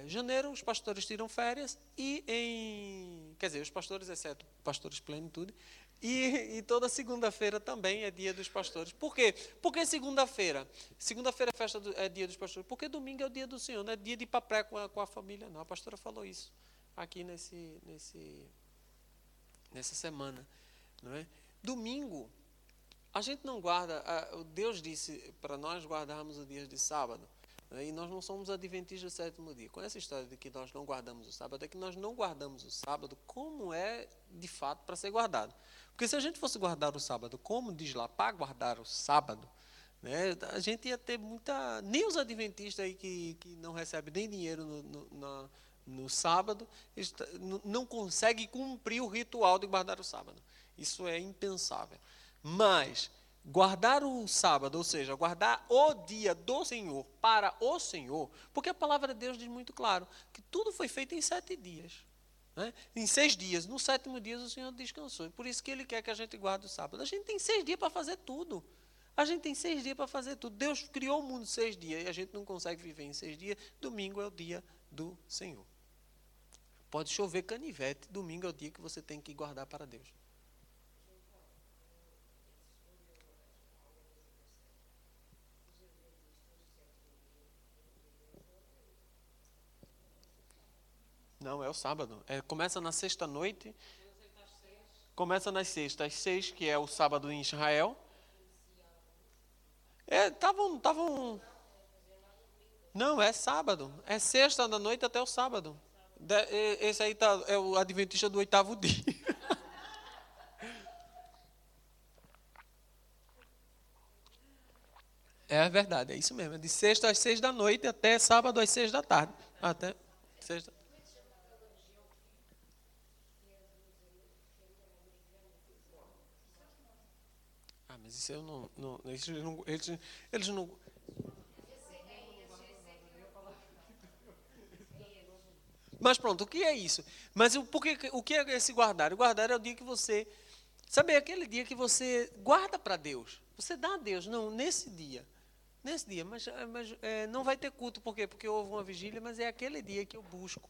Janeiro os pastores tiram férias quer dizer, os pastores, exceto pastores plenitude, e toda segunda-feira também é dia dos pastores. Por quê? Porque segunda-feira é dia dos pastores. Porque domingo é o dia do Senhor, não é dia de ir para a praia com a família, não. A pastora falou isso aqui nessa semana, não é? Domingo, a gente não guarda, Deus disse para nós guardarmos o dia de sábado, né? E nós não somos adventistas do sétimo dia. Com essa história de que nós não guardamos o sábado, é que nós não guardamos o sábado como é de fato para ser guardado. Porque se a gente fosse guardar o sábado, como diz lá, para guardar o sábado, né, a gente ia ter nem os adventistas aí que não recebem nem dinheiro no sábado, não conseguem cumprir o ritual de guardar o sábado. Isso é impensável. Mas guardar o sábado, ou seja, guardar o dia do Senhor para o Senhor, porque a palavra de Deus diz muito claro que tudo foi feito em 7 dias. Né? Em 6 dias, no 7º dia o Senhor descansou. Por isso que Ele quer que a gente guarde o sábado. A gente tem 6 dias para fazer tudo. A gente tem 6 dias para fazer tudo. Deus criou o mundo em 6 dias e a gente não consegue viver em 6 dias. Domingo é o dia do Senhor. Pode chover canivete, domingo é o dia que você tem que guardar para Deus. Não, é o sábado. Começa na sexta-noite. Começa nas sextas. Às 6, que é o sábado em Israel. Não, é sábado. É sexta da noite até o sábado. Esse aí é o adventista do 8º dia. É verdade, é isso mesmo. É de sexta às 6 da noite até sábado às 6 da tarde. Até sexta. Mas isso eu não eles não. Mas pronto, o que é isso? Mas o que é esse guardar? O guardar é o dia que você... Sabe, é aquele dia que você guarda para Deus. Você dá a Deus, não, nesse dia. Mas não vai ter culto. Por quê? Porque houve uma vigília, mas é aquele dia que eu busco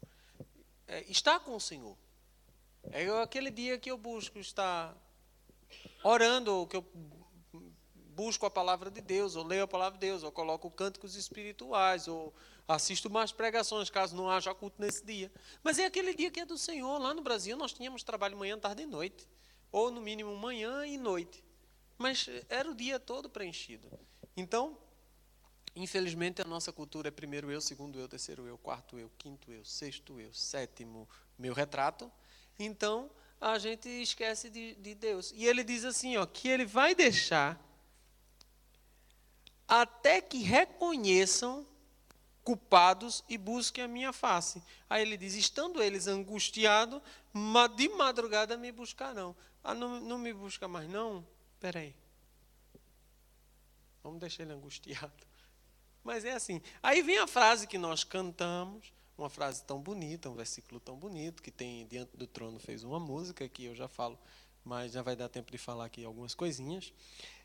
estar com o Senhor. É aquele dia que eu busco estar orando, que eu busco a palavra de Deus, ou leio a palavra de Deus, ou coloco cânticos espirituais, ou assisto mais pregações, caso não haja culto nesse dia. Mas é aquele dia que é do Senhor. Lá no Brasil nós tínhamos trabalho manhã, tarde e noite, ou no mínimo manhã e noite. Mas era o dia todo preenchido. Então, infelizmente, a nossa cultura é primeiro eu, segundo eu, terceiro eu, quarto eu, quinto eu, sexto eu, sétimo meu retrato. Então, a gente esquece de Deus. E ele diz assim, ó, que ele vai deixar até que reconheçam culpados e busquem a minha face. Aí ele diz, estando eles angustiados, de madrugada me buscarão. Ah, não me busca mais não? Espera aí. Vamos deixar ele angustiado. Mas é assim. Aí vem a frase que nós cantamos, uma frase tão bonita, um versículo tão bonito, que tem Diante do Trono fez uma música, que eu já falo, mas já vai dar tempo de falar aqui algumas coisinhas.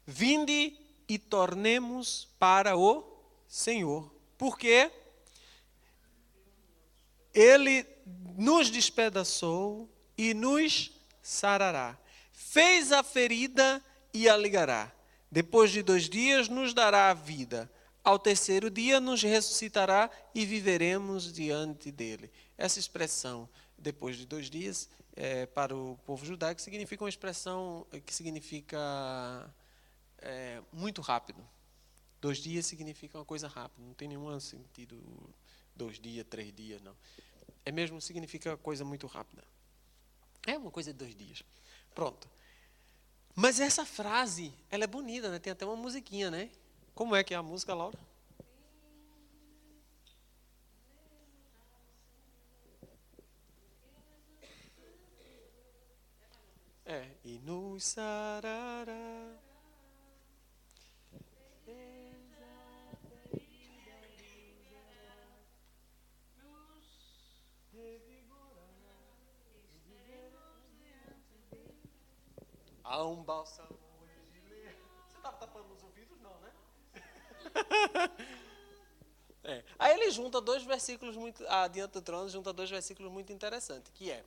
Vinde e tornemos para o Senhor, porque Ele nos despedaçou e nos sarará. Fez a ferida e a ligará. Depois de 2 dias nos dará a vida. Ao terceiro dia nos ressuscitará e viveremos diante dele. Essa expressão, depois de 2 dias, para o povo judaico, significa uma expressão que significa muito rápido. 2 dias significa uma coisa rápida, não tem nenhum sentido 2 dias, 3 dias, não. É mesmo, significa coisa muito rápida. É uma coisa de 2 dias. Pronto. Mas essa frase, ela é bonita, né? Tem até uma musiquinha, né? Como é que é a música, Laura? E nos sarará. Há um bálsamo de gilead. Você estava tapando os ouvidos? Não, né? Aí ele junta 2 versículos muito adiante do trono, junta 2 versículos muito interessantes, que é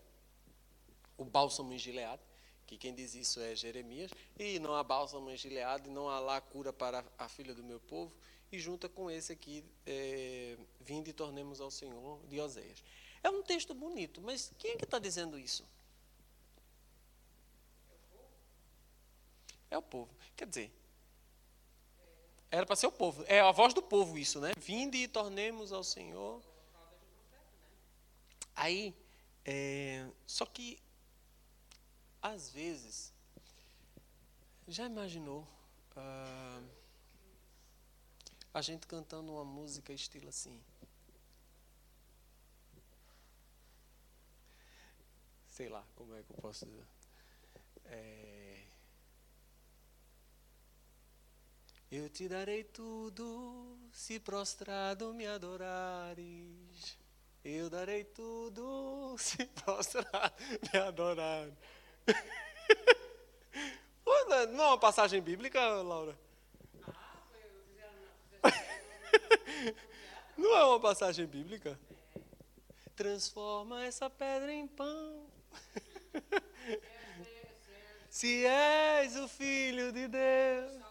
o bálsamo em Gileade, que quem diz isso é Jeremias, e não há bálsamo em Gileade, não há lá cura para a filha do meu povo, e junta com esse aqui, vinde e tornemos ao Senhor, de Oséias. É um texto bonito, mas quem é que está dizendo isso? É o povo. Quer dizer, era para ser o povo. É a voz do povo isso, né? Vinde e tornemos ao Senhor. Aí, só que, às vezes, já imaginou a gente cantando uma música estilo assim? Sei lá, como é que eu posso dizer? Eu te darei tudo, se prostrado me adorares. Eu darei tudo, se prostrado me adorares. Não é uma passagem bíblica, Laura? Não é uma passagem bíblica? Transforma essa pedra em pão. Se és o Filho de Deus.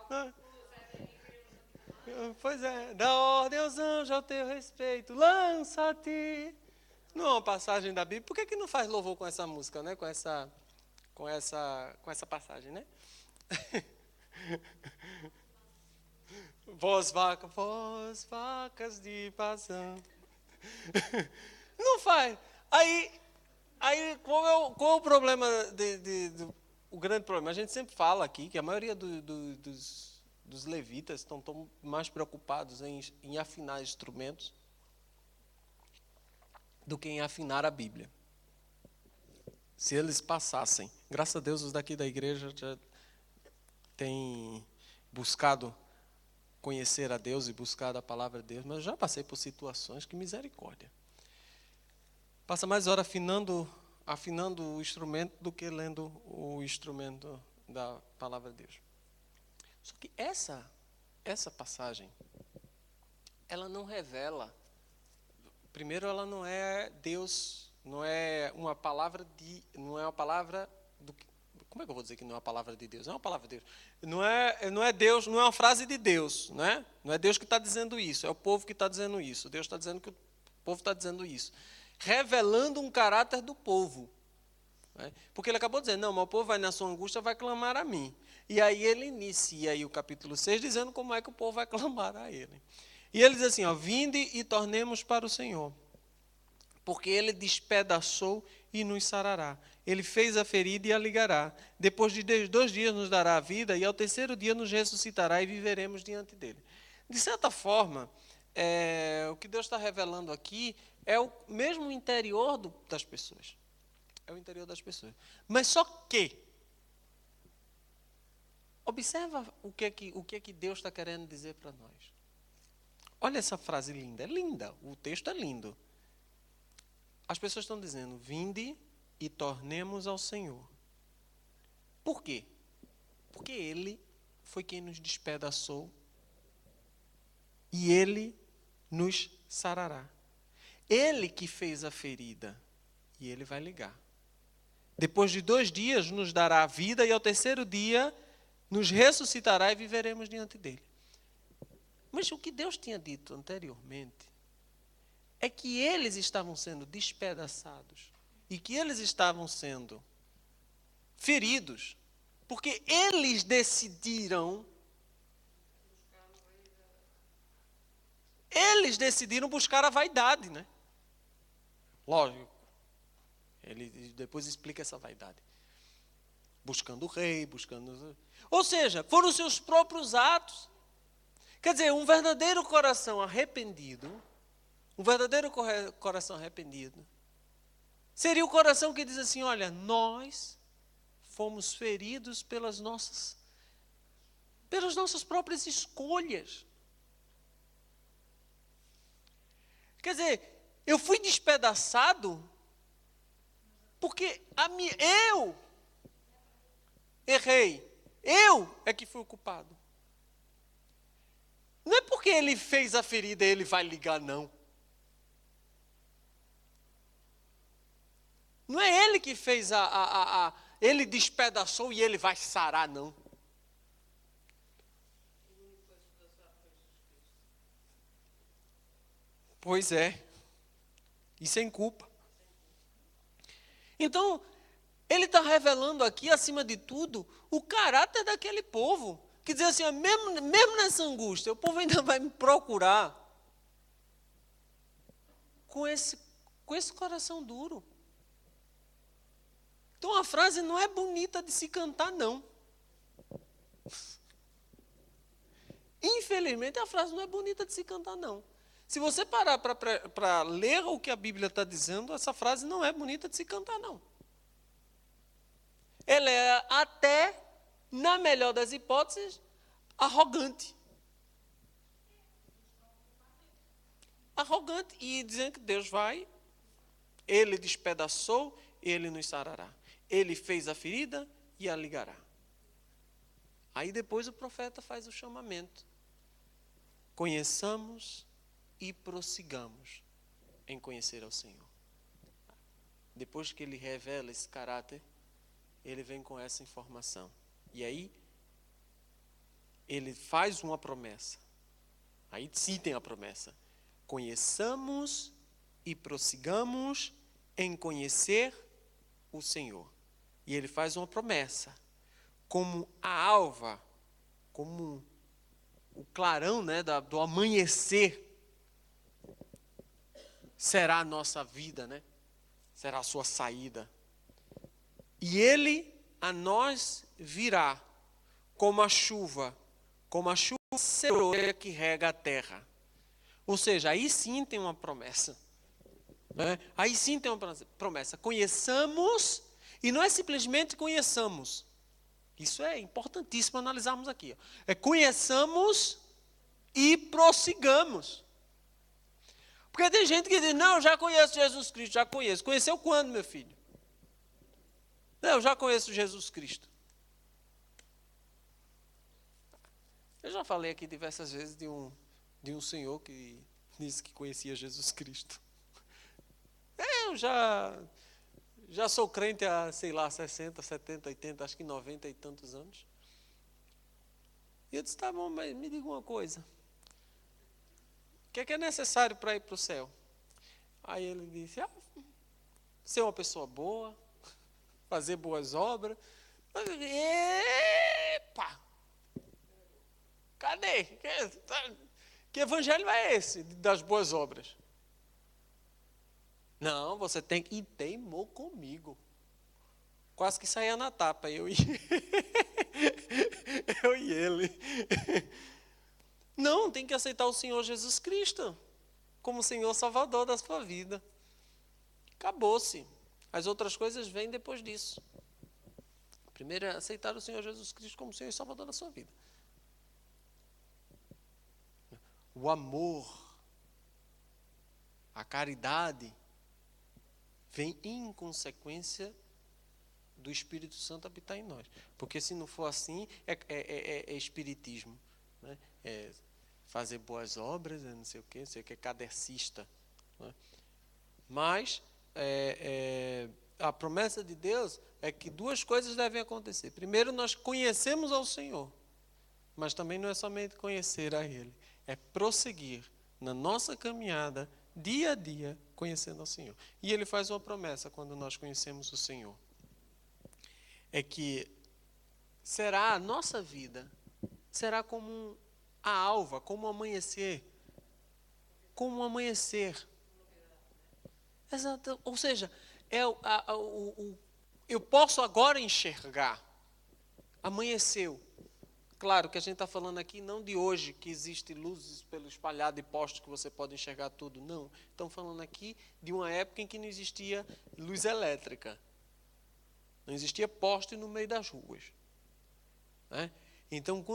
Pois é, dá ordem aos anjos ao teu respeito, lança-te. Não é uma passagem da Bíblia. Por que não faz louvor com essa música, né? Com essa passagem, né? Vós vacas de Bazã. Não faz. Aí qual é o problema o grande problema? A gente sempre fala aqui que a maioria dos levitas estão mais preocupados em afinar instrumentos do que em afinar a Bíblia. Se eles passassem, graças a Deus os daqui da igreja já têm buscado conhecer a Deus e buscado a palavra de Deus, mas eu já passei por situações que misericórdia. Passa mais hora afinando o instrumento do que lendo o instrumento da palavra de Deus. Só que essa passagem, ela não revela. Primeiro, ela não é Deus, não é uma palavra Como é que eu vou dizer que não é uma palavra de Deus? É uma palavra de Deus. Não é Deus, não é uma frase de Deus, né? Não é Deus que está dizendo isso, é o povo que está dizendo isso. Deus está dizendo que o povo está dizendo isso. Revelando um caráter do povo. Né? Porque ele acabou dizendo, não, mas o povo vai na sua angústia, vai clamar a mim. E aí ele inicia aí o capítulo 6, dizendo como é que o povo vai clamar a ele. E ele diz assim, ó, vinde e tornemos para o Senhor, porque ele despedaçou e nos sarará. Ele fez a ferida e a ligará. Depois de 2 dias nos dará a vida, e ao terceiro dia nos ressuscitará e viveremos diante dele. De certa forma, o que Deus está revelando aqui é o mesmo interior das pessoas. É o interior das pessoas. Mas só que, observa o que é que Deus está querendo dizer para nós. Olha essa frase linda. É linda. O texto é lindo. As pessoas estão dizendo, vinde e tornemos ao Senhor. Por quê? Porque Ele foi quem nos despedaçou e Ele nos sarará. Ele que fez a ferida e Ele vai ligar. Depois de 2 dias nos dará a vida e ao terceiro dia nos ressuscitará e viveremos diante dele. Mas o que Deus tinha dito anteriormente é que eles estavam sendo despedaçados e que eles estavam sendo feridos porque eles decidiram buscar a vaidade, né? Lógico. Ele depois explica essa vaidade. Buscando o rei, buscando... Ou seja, foram seus próprios atos. Quer dizer, um verdadeiro coração arrependido, seria o coração que diz assim, olha, nós fomos feridos pelas nossas próprias escolhas. Quer dizer, eu fui despedaçado porque eu errei. Eu é que fui o culpado. Não é porque ele fez a ferida, ele vai ligar, não. Não é ele que fez ele despedaçou e ele vai sarar, não. Pois é. E sem culpa. Então, ele está revelando aqui, acima de tudo, o caráter daquele povo. Que diz assim, ó, mesmo nessa angústia, o povo ainda vai me procurar com esse coração duro. Então a frase não é bonita de se cantar, não. Infelizmente a frase não é bonita de se cantar, não. Se você parar para ler o que a Bíblia está dizendo, essa frase não é bonita de se cantar, não. Ela é até, na melhor das hipóteses, arrogante. Arrogante. E dizendo que Deus vai, Ele despedaçou, Ele nos sarará. Ele fez a ferida e a ligará. Aí depois o profeta faz o chamamento. Conheçamos e prossigamos em conhecer ao Senhor. Depois que ele revela esse caráter, ele vem com essa informação. E aí, ele faz uma promessa. Aí sim tem a promessa. Conheçamos e prossigamos em conhecer o Senhor. E ele faz uma promessa. Como a alva, como o clarão, né, do amanhecer, será a nossa vida, né? Será a sua saída. E ele a nós virá como a chuva serosa que rega a terra. Ou seja, aí sim tem uma promessa. Né? Aí sim tem uma promessa. Conheçamos, e não é simplesmente conheçamos. Isso é importantíssimo analisarmos aqui. É conheçamos e prossigamos. Porque tem gente que diz, não, eu já conheço Jesus Cristo, já conheço. Conheceu quando, meu filho? Não, eu já conheço Jesus Cristo. Eu já falei aqui diversas vezes de um senhor que disse que conhecia Jesus Cristo. Eu já já sou crente há, sei lá, 60, 70, 80, acho que 90 e tantos anos. E eu disse, tá bom, mas me diga uma coisa. O que é necessário para ir para o céu? Aí ele disse, ser uma pessoa boa, fazer boas obras. Epa! Cadê? Que evangelho é esse das boas obras? Não, você tem que... E teimou comigo. Quase que saía na tapa, eu e ele. Não, tem que aceitar o Senhor Jesus Cristo como Senhor Salvador da sua vida. Acabou-se. As outras coisas vêm depois disso. Primeiro é aceitar o Senhor Jesus Cristo como Senhor e Salvador da sua vida. O amor, a caridade, vem em consequência do Espírito Santo habitar em nós. Porque se não for assim, é espiritismo. Né? É fazer boas obras, não sei o que, é kardecista. Né? Mas a promessa de Deus é que duas coisas devem acontecer. Primeiro, nós conhecemos ao Senhor. Mas também não é somente conhecer a Ele. É prosseguir na nossa caminhada, dia a dia, conhecendo ao Senhor. E Ele faz uma promessa quando nós conhecemos o Senhor. É que será a nossa vida, será como a alva, como o amanhecer. Como um amanhecer. Exato. Ou seja, eu posso agora enxergar. Amanheceu. Claro que a gente está falando aqui não de hoje, que existe luzes pelo espalhado e postos que você pode enxergar tudo. Não. Estamos falando aqui de uma época em que não existia luz elétrica. Não existia poste no meio das ruas. Né? Então,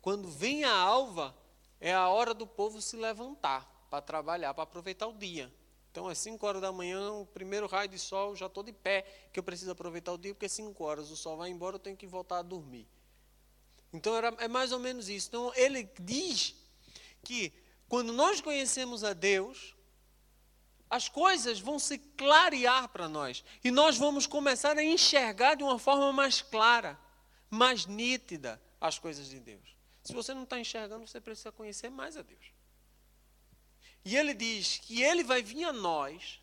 quando vem a alva, é a hora do povo se levantar para trabalhar, para aproveitar o dia. Então, às 5 horas da manhã, o primeiro raio de sol, já estou de pé, que eu preciso aproveitar o dia, porque 5 horas o sol vai embora, eu tenho que voltar a dormir. Então, é mais ou menos isso. Então, ele diz que quando nós conhecemos a Deus, as coisas vão se clarear para nós. E nós vamos começar a enxergar de uma forma mais clara, mais nítida as coisas de Deus. Se você não está enxergando, você precisa conhecer mais a Deus. E ele diz que ele vai vir a nós,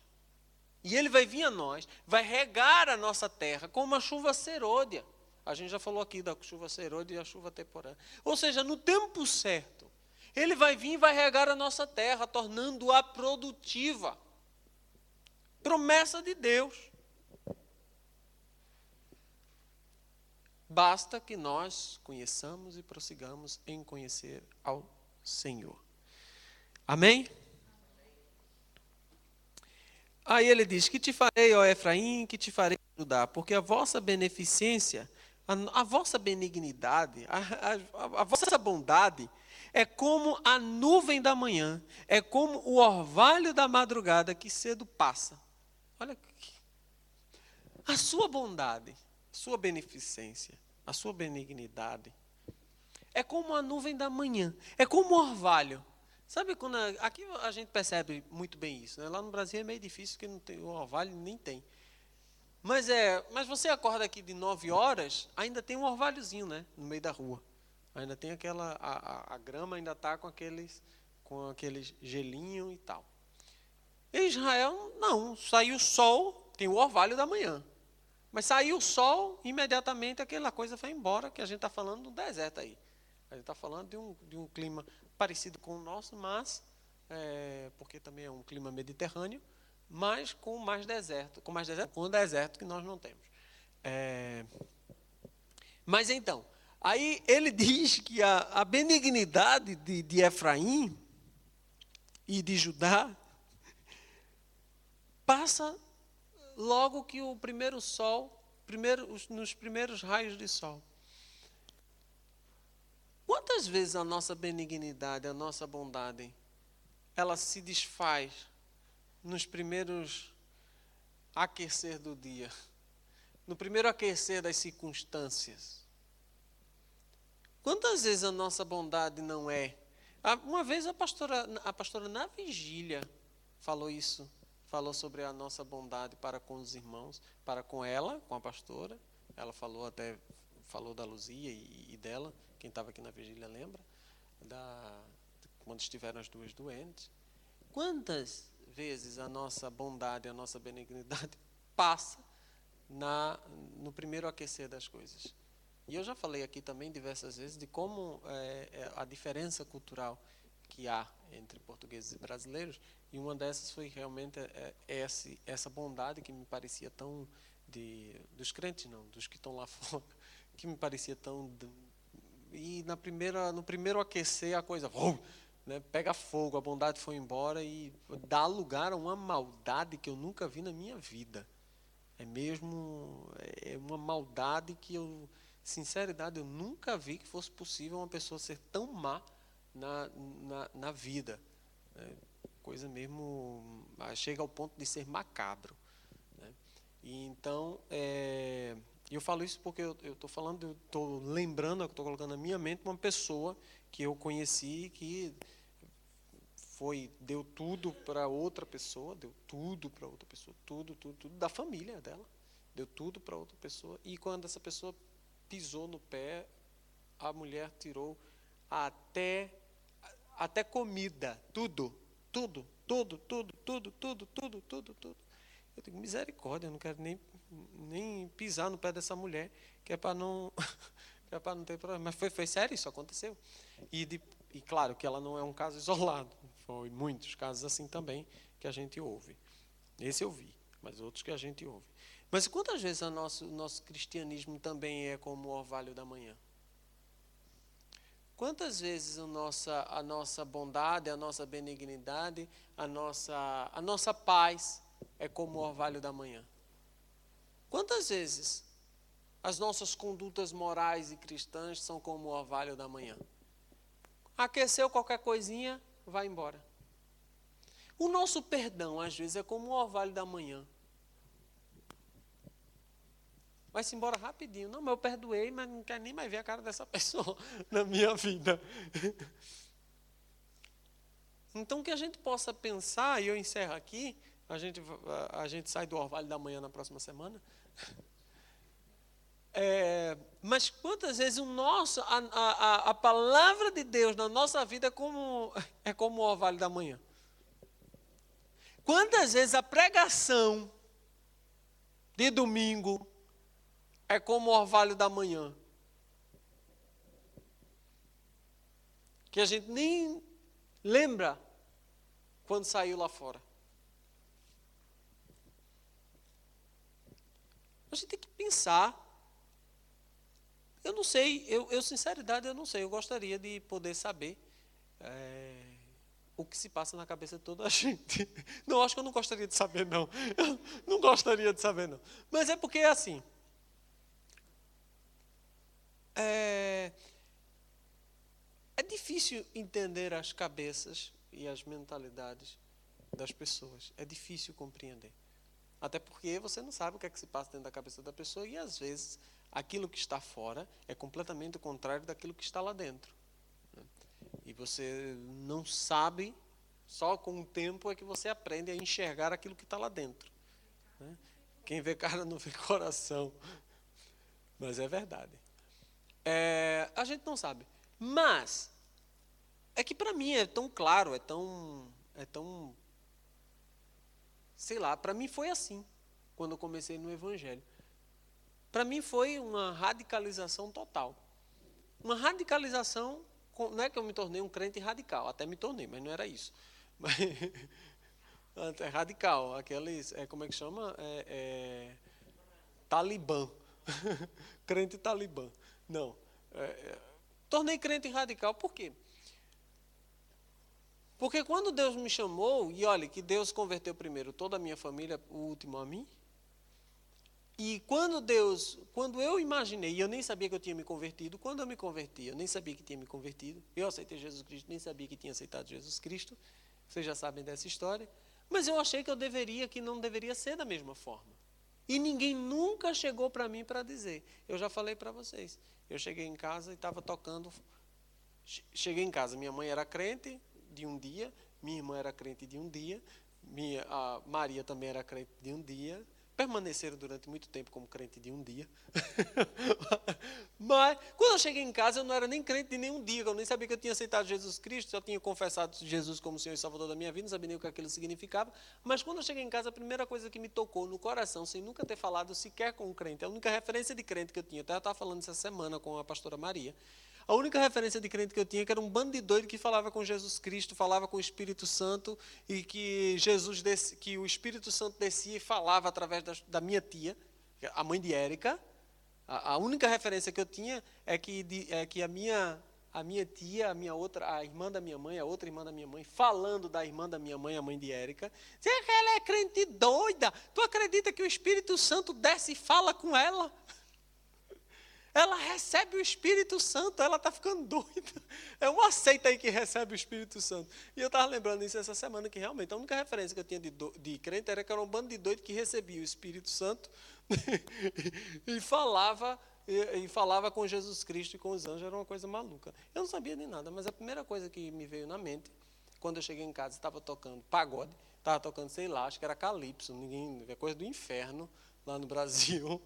vai regar a nossa terra como a chuva serôdia. A gente já falou aqui da chuva serôdia e a chuva temporânea. Ou seja, no tempo certo, ele vai vir e vai regar a nossa terra, tornando-a produtiva. Promessa de Deus. Basta que nós conheçamos e prossigamos em conhecer ao Senhor. Amém? Aí ele diz, que te farei, ó Efraim, que te farei, Judá, porque a vossa beneficência, a vossa benignidade, a vossa bondade é como a nuvem da manhã, é como o orvalho da madrugada que cedo passa. Olha aqui. A sua bondade, sua beneficência, a sua benignidade é como a nuvem da manhã, é como o orvalho. Sabe quando aqui a gente percebe muito bem isso, né? Lá no Brasil é meio difícil, porque não tem, o orvalho nem tem. Mas você acorda aqui de 9 horas, ainda tem um orvalhozinho, né? No meio da rua. Ainda tem aquela, a grama ainda está com aqueles gelinho e tal. Em Israel, não. Saiu o sol, tem o orvalho da manhã. Mas saiu o sol, imediatamente aquela coisa vai embora, que a gente está falando do deserto aí. A gente está falando de um clima parecido com o nosso, mas, porque também é um clima mediterrâneo, mas com mais deserto. Com o deserto que nós não temos. Mas então, aí ele diz que a benignidade de Efraim e de Judá passa logo que o primeiro sol, nos primeiros raios de sol. Quantas vezes a nossa benignidade, a nossa bondade, ela se desfaz nos primeiros aquecer do dia, no primeiro aquecer das circunstâncias? Quantas vezes a nossa bondade não é? Uma vez a pastora na vigília falou falou sobre a nossa bondade para com os irmãos, para com ela, com a pastora. Ela falou da Luzia e dela, quem estava aqui na vigília lembra, quando estiveram as duas doentes. Quantas vezes a nossa bondade, a nossa benignidade passa no primeiro aquecer das coisas? E eu já falei aqui também diversas vezes de como a diferença cultural que há entre portugueses e brasileiros, e uma dessas foi realmente essa bondade que me parecia tão dos crentes, não, dos que estão lá fora, que me parecia tão... E no primeiro aquecer a coisa né, pega fogo, a bondade foi embora e dá lugar a uma maldade que eu nunca vi na minha vida. É uma maldade que sinceridade, eu nunca vi que fosse possível uma pessoa ser tão má na vida. Coisa mesmo, chega ao ponto de ser macabro. Né? E então, eu falo isso porque eu estou lembrando, eu estou colocando na minha mente uma pessoa que eu conheci que deu tudo para outra pessoa, tudo da família dela, deu tudo para outra pessoa, e quando essa pessoa pisou no pé, a mulher tirou até comida, tudo. Eu digo, misericórdia, eu não quero nem pisar no pé dessa mulher, que é para não ter problema. Mas foi sério, isso aconteceu. E claro que ela não é um caso isolado, foi muitos casos assim também que a gente ouve. Esse eu vi, mas outros que a gente ouve. Mas quantas vezes o nosso cristianismo também é como o orvalho da manhã? Quantas vezes a nossa bondade, a nossa benignidade, a nossa paz é como o orvalho da manhã? Quantas vezes as nossas condutas morais e cristãs são como o orvalho da manhã? Aqueceu qualquer coisinha, vai embora. O nosso perdão, às vezes, é como o orvalho da manhã. Vai-se embora rapidinho. Não, mas eu perdoei, mas não quero nem mais ver a cara dessa pessoa na minha vida. Então, que a gente possa pensar, e eu encerro aqui, a gente sai do orvalho da manhã na próxima semana. Mas quantas vezes a palavra de Deus na nossa vida é como o orvalho da manhã? Quantas vezes a pregação de domingo é como o orvalho da manhã? Que a gente nem lembra quando saiu lá fora. A gente tem que pensar. Eu não sei, sinceridade, eu não sei. Eu gostaria de poder saber o que se passa na cabeça de toda a gente. Não, acho que eu não gostaria de saber, não. Eu não gostaria de saber, não. Mas é porque é assim. É difícil entender as cabeças e as mentalidades das pessoas. É difícil compreender. Até porque você não sabe o que é que se passa dentro da cabeça da pessoa e, às vezes, aquilo que está fora é completamente o contrário daquilo que está lá dentro. E você não sabe, só com o tempo é que você aprende a enxergar aquilo que está lá dentro. Quem vê cara não vê coração. Mas é verdade. A gente não sabe. Mas, é que para mim é tão claro, é tão sei lá, para mim foi assim, quando eu comecei no Evangelho. Para mim foi uma radicalização total. Uma radicalização, não é que eu me tornei um crente radical, até me tornei, mas não era isso. Mas, é radical, aqueles, como é que chama? Talibã. Crente talibã. Não. Tornei crente radical, por quê? Porque quando Deus me chamou, e olha, que Deus converteu primeiro toda a minha família, o último a mim. E quando eu imaginei, e eu nem sabia que eu tinha me convertido, quando eu me converti, eu nem sabia que tinha me convertido, eu aceitei Jesus Cristo, nem sabia que tinha aceitado Jesus Cristo, vocês já sabem dessa história, mas eu achei que não deveria ser da mesma forma. E ninguém nunca chegou para mim para dizer. Eu já falei para vocês, eu cheguei em casa e estava tocando, cheguei em casa, minha mãe era crente de um dia, minha irmã era crente de um dia, a Maria também era crente de um dia. Permaneceram durante muito tempo como crente de um dia. Mas, quando eu cheguei em casa, eu não era nem crente de nenhum dia. Eu nem sabia que eu tinha aceitado Jesus Cristo. Só tinha confessado Jesus como Senhor e Salvador da minha vida. Não sabia nem o que aquilo significava. Mas, quando eu cheguei em casa, a primeira coisa que me tocou no coração, sem nunca ter falado sequer com um crente, a única referência de crente que eu tinha, até eu estava falando essa semana com a pastora Maria, a única referência de crente que eu tinha que era um bando de doido que falava com Jesus Cristo, falava com o Espírito Santo, e que que o Espírito Santo descia e falava através da minha tia, a mãe de Érica. A única referência que eu tinha é que a minha tia, a irmã da minha mãe, a outra irmã da minha mãe, falando da irmã da minha mãe, a mãe de Érica, dizia que ela é crente doida. Tu acredita que o Espírito Santo desce e fala com ela? Ela recebe o Espírito Santo, ela está ficando doida. É uma seita aí que recebe o Espírito Santo. E eu estava lembrando isso essa semana, que realmente a única referência que eu tinha de crente era que era um bando de doido que recebia o Espírito Santo e falava com Jesus Cristo e com os anjos. Era uma coisa maluca. Eu não sabia nem nada, mas a primeira coisa que me veio na mente, quando eu cheguei em casa, estava tocando pagode, estava tocando, sei lá, acho que era calypso, é coisa do inferno, lá no Brasil.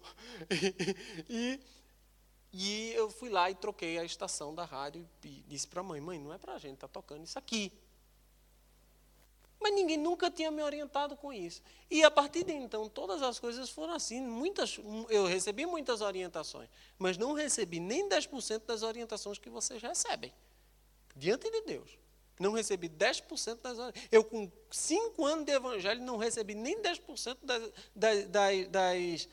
E eu fui lá e troquei a estação da rádio e disse para a mãe, não é para a gente, está tocando isso aqui. Mas ninguém nunca tinha me orientado com isso. E a partir de então, todas as coisas foram assim. Eu recebi muitas orientações, mas não recebi nem 10% das orientações que vocês recebem. Diante de Deus. Não recebi 10% das orientações. Eu, com 5 anos de evangelho, não recebi nem 10% das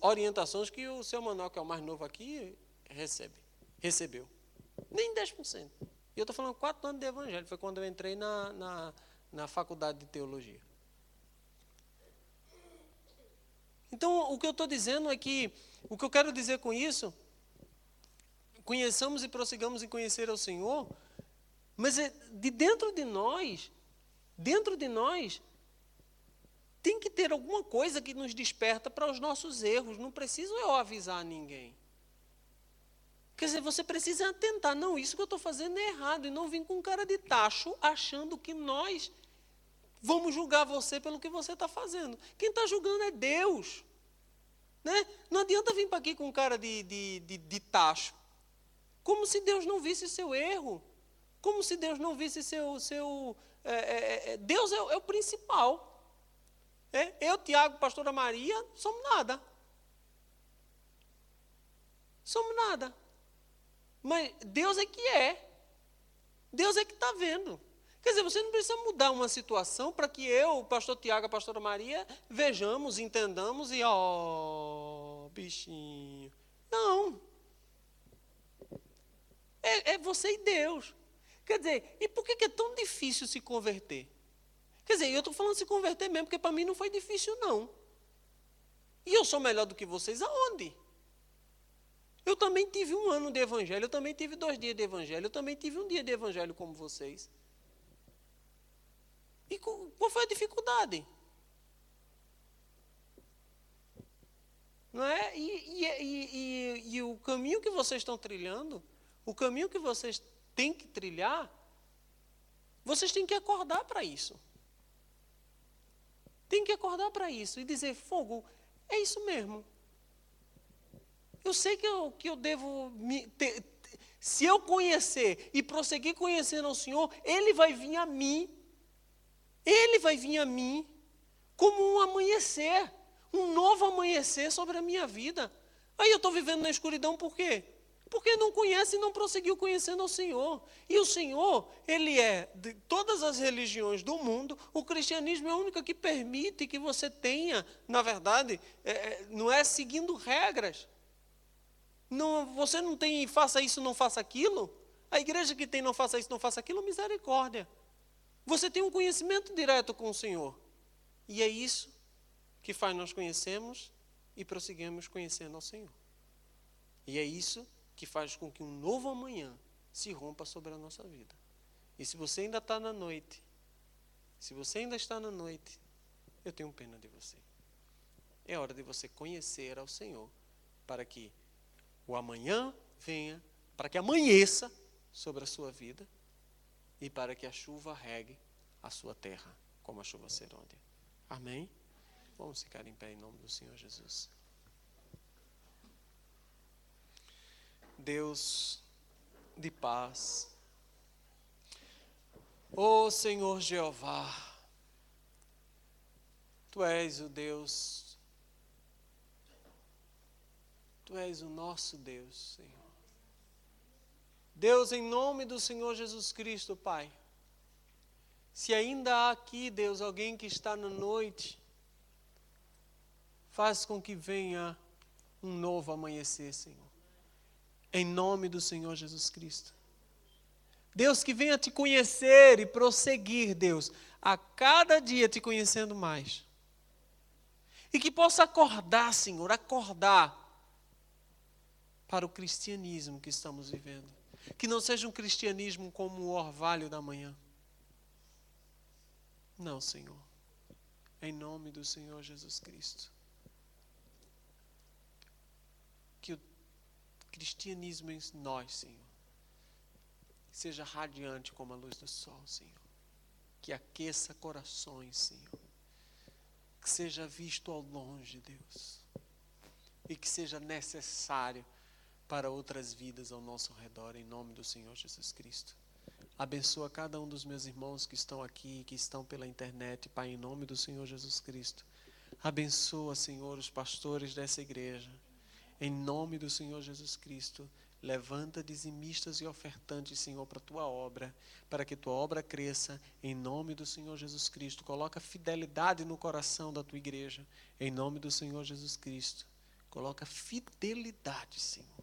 orientações que o seu Manuel, que é o mais novo aqui, recebeu. Nem 10%. E eu estou falando 4 anos de evangelho. Foi quando eu entrei na faculdade de teologia. Então, o que eu estou dizendo é que, o que eu quero dizer com isso, conheçamos e prossigamos em conhecer ao Senhor, mas de dentro de nós, tem que ter alguma coisa que nos desperta para os nossos erros. Não preciso eu avisar ninguém. Quer dizer, você precisa atentar. Não, isso que eu estou fazendo é errado. E não vir com cara de tacho, achando que nós vamos julgar você pelo que você está fazendo. Quem está julgando é Deus. Né? Não adianta vir para aqui com cara de tacho. Como se Deus não visse seu erro. Como se Deus não visse Deus é o principal. Eu, Tiago, pastora Maria, somos nada. Somos nada. Mas Deus é que é. Deus é que está vendo. Quer dizer, você não precisa mudar uma situação para que eu, o pastor Tiago, a pastora Maria, vejamos, entendamos e, bichinho. Não. É você e Deus. Quer dizer, e por que é tão difícil se converter? Quer dizer, eu estou falando se converter mesmo, porque para mim não foi difícil, não. E eu sou melhor do que vocês aonde? Eu também tive 1 ano de evangelho, eu também tive 2 dias de evangelho, eu também tive 1 dia de evangelho como vocês. E qual foi a dificuldade? Não é? E o caminho que vocês estão trilhando, o caminho que vocês têm que trilhar, vocês têm que acordar para isso. Tem que acordar para isso e dizer, fogo, é isso mesmo. Eu sei que eu devo, se eu conhecer e prosseguir conhecendo ao Senhor, Ele vai vir a mim. Ele vai vir a mim como um amanhecer, um novo amanhecer sobre a minha vida. Aí eu estou vivendo na escuridão por quê? Porque não conhece e não prosseguiu conhecendo ao Senhor. E o Senhor, Ele é, de todas as religiões do mundo, o cristianismo é a única que permite que você tenha, na verdade, não é seguindo regras. Não, você não tem, faça isso, não faça aquilo. A igreja que tem, não faça isso, não faça aquilo, misericórdia. Você tem um conhecimento direto com o Senhor. E é isso que faz nós conhecermos e prosseguimos conhecendo ao Senhor. E é isso que faz com que um novo amanhã se rompa sobre a nossa vida. E se você ainda está na noite, eu tenho pena de você. É hora de você conhecer ao Senhor, para que o amanhã venha, para que amanheça sobre a sua vida e para que a chuva regue a sua terra como a chuva serôdia. Amém? Vamos ficar em pé em nome do Senhor Jesus. Deus de paz, ó Senhor Jeová, Tu és o Deus, Tu és o nosso Deus, Senhor. Deus, em nome do Senhor Jesus Cristo, Pai, se ainda há aqui, Deus, alguém que está na noite, faz com que venha um novo amanhecer, Senhor. Em nome do Senhor Jesus Cristo. Deus, que venha te conhecer e prosseguir, Deus, a cada dia te conhecendo mais. E que possa acordar, Senhor, acordar para o cristianismo que estamos vivendo. Que não seja um cristianismo como o orvalho da manhã. Não, Senhor. Em nome do Senhor Jesus Cristo. Que o cristianismo em nós, Senhor, seja radiante como a luz do sol, Senhor. Que aqueça corações, Senhor. Que seja visto ao longe, Deus. E que seja necessário para outras vidas ao nosso redor, em nome do Senhor Jesus Cristo. Abençoa cada um dos meus irmãos que estão aqui, que estão pela internet, Pai, em nome do Senhor Jesus Cristo. Abençoa, Senhor, os pastores dessa igreja, em nome do Senhor Jesus Cristo. Levanta dizimistas e ofertantes, Senhor, para a Tua obra, para que Tua obra cresça, em nome do Senhor Jesus Cristo. Coloca fidelidade no coração da Tua igreja, em nome do Senhor Jesus Cristo. Coloca fidelidade, Senhor.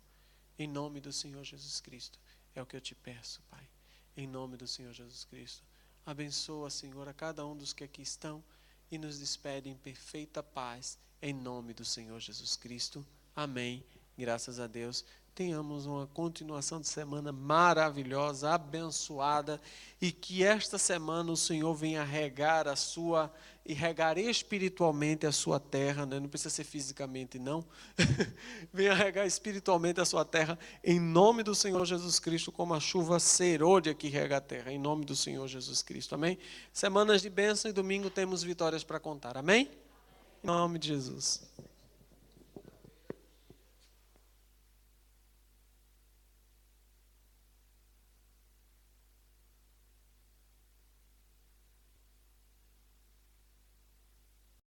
Em nome do Senhor Jesus Cristo, é o que eu te peço, Pai. Em nome do Senhor Jesus Cristo. Abençoa, Senhor, a cada um dos que aqui estão e nos despede em perfeita paz, em nome do Senhor Jesus Cristo. Amém. Graças a Deus. Tenhamos uma continuação de semana maravilhosa, abençoada, e que esta semana o Senhor venha regar e regar espiritualmente a sua terra, né? Não precisa ser fisicamente, não. Venha regar espiritualmente a sua terra, em nome do Senhor Jesus Cristo, como a chuva serôdia que rega a terra, em nome do Senhor Jesus Cristo, amém? Semanas de bênção e domingo temos vitórias para contar, amém? Em nome de Jesus.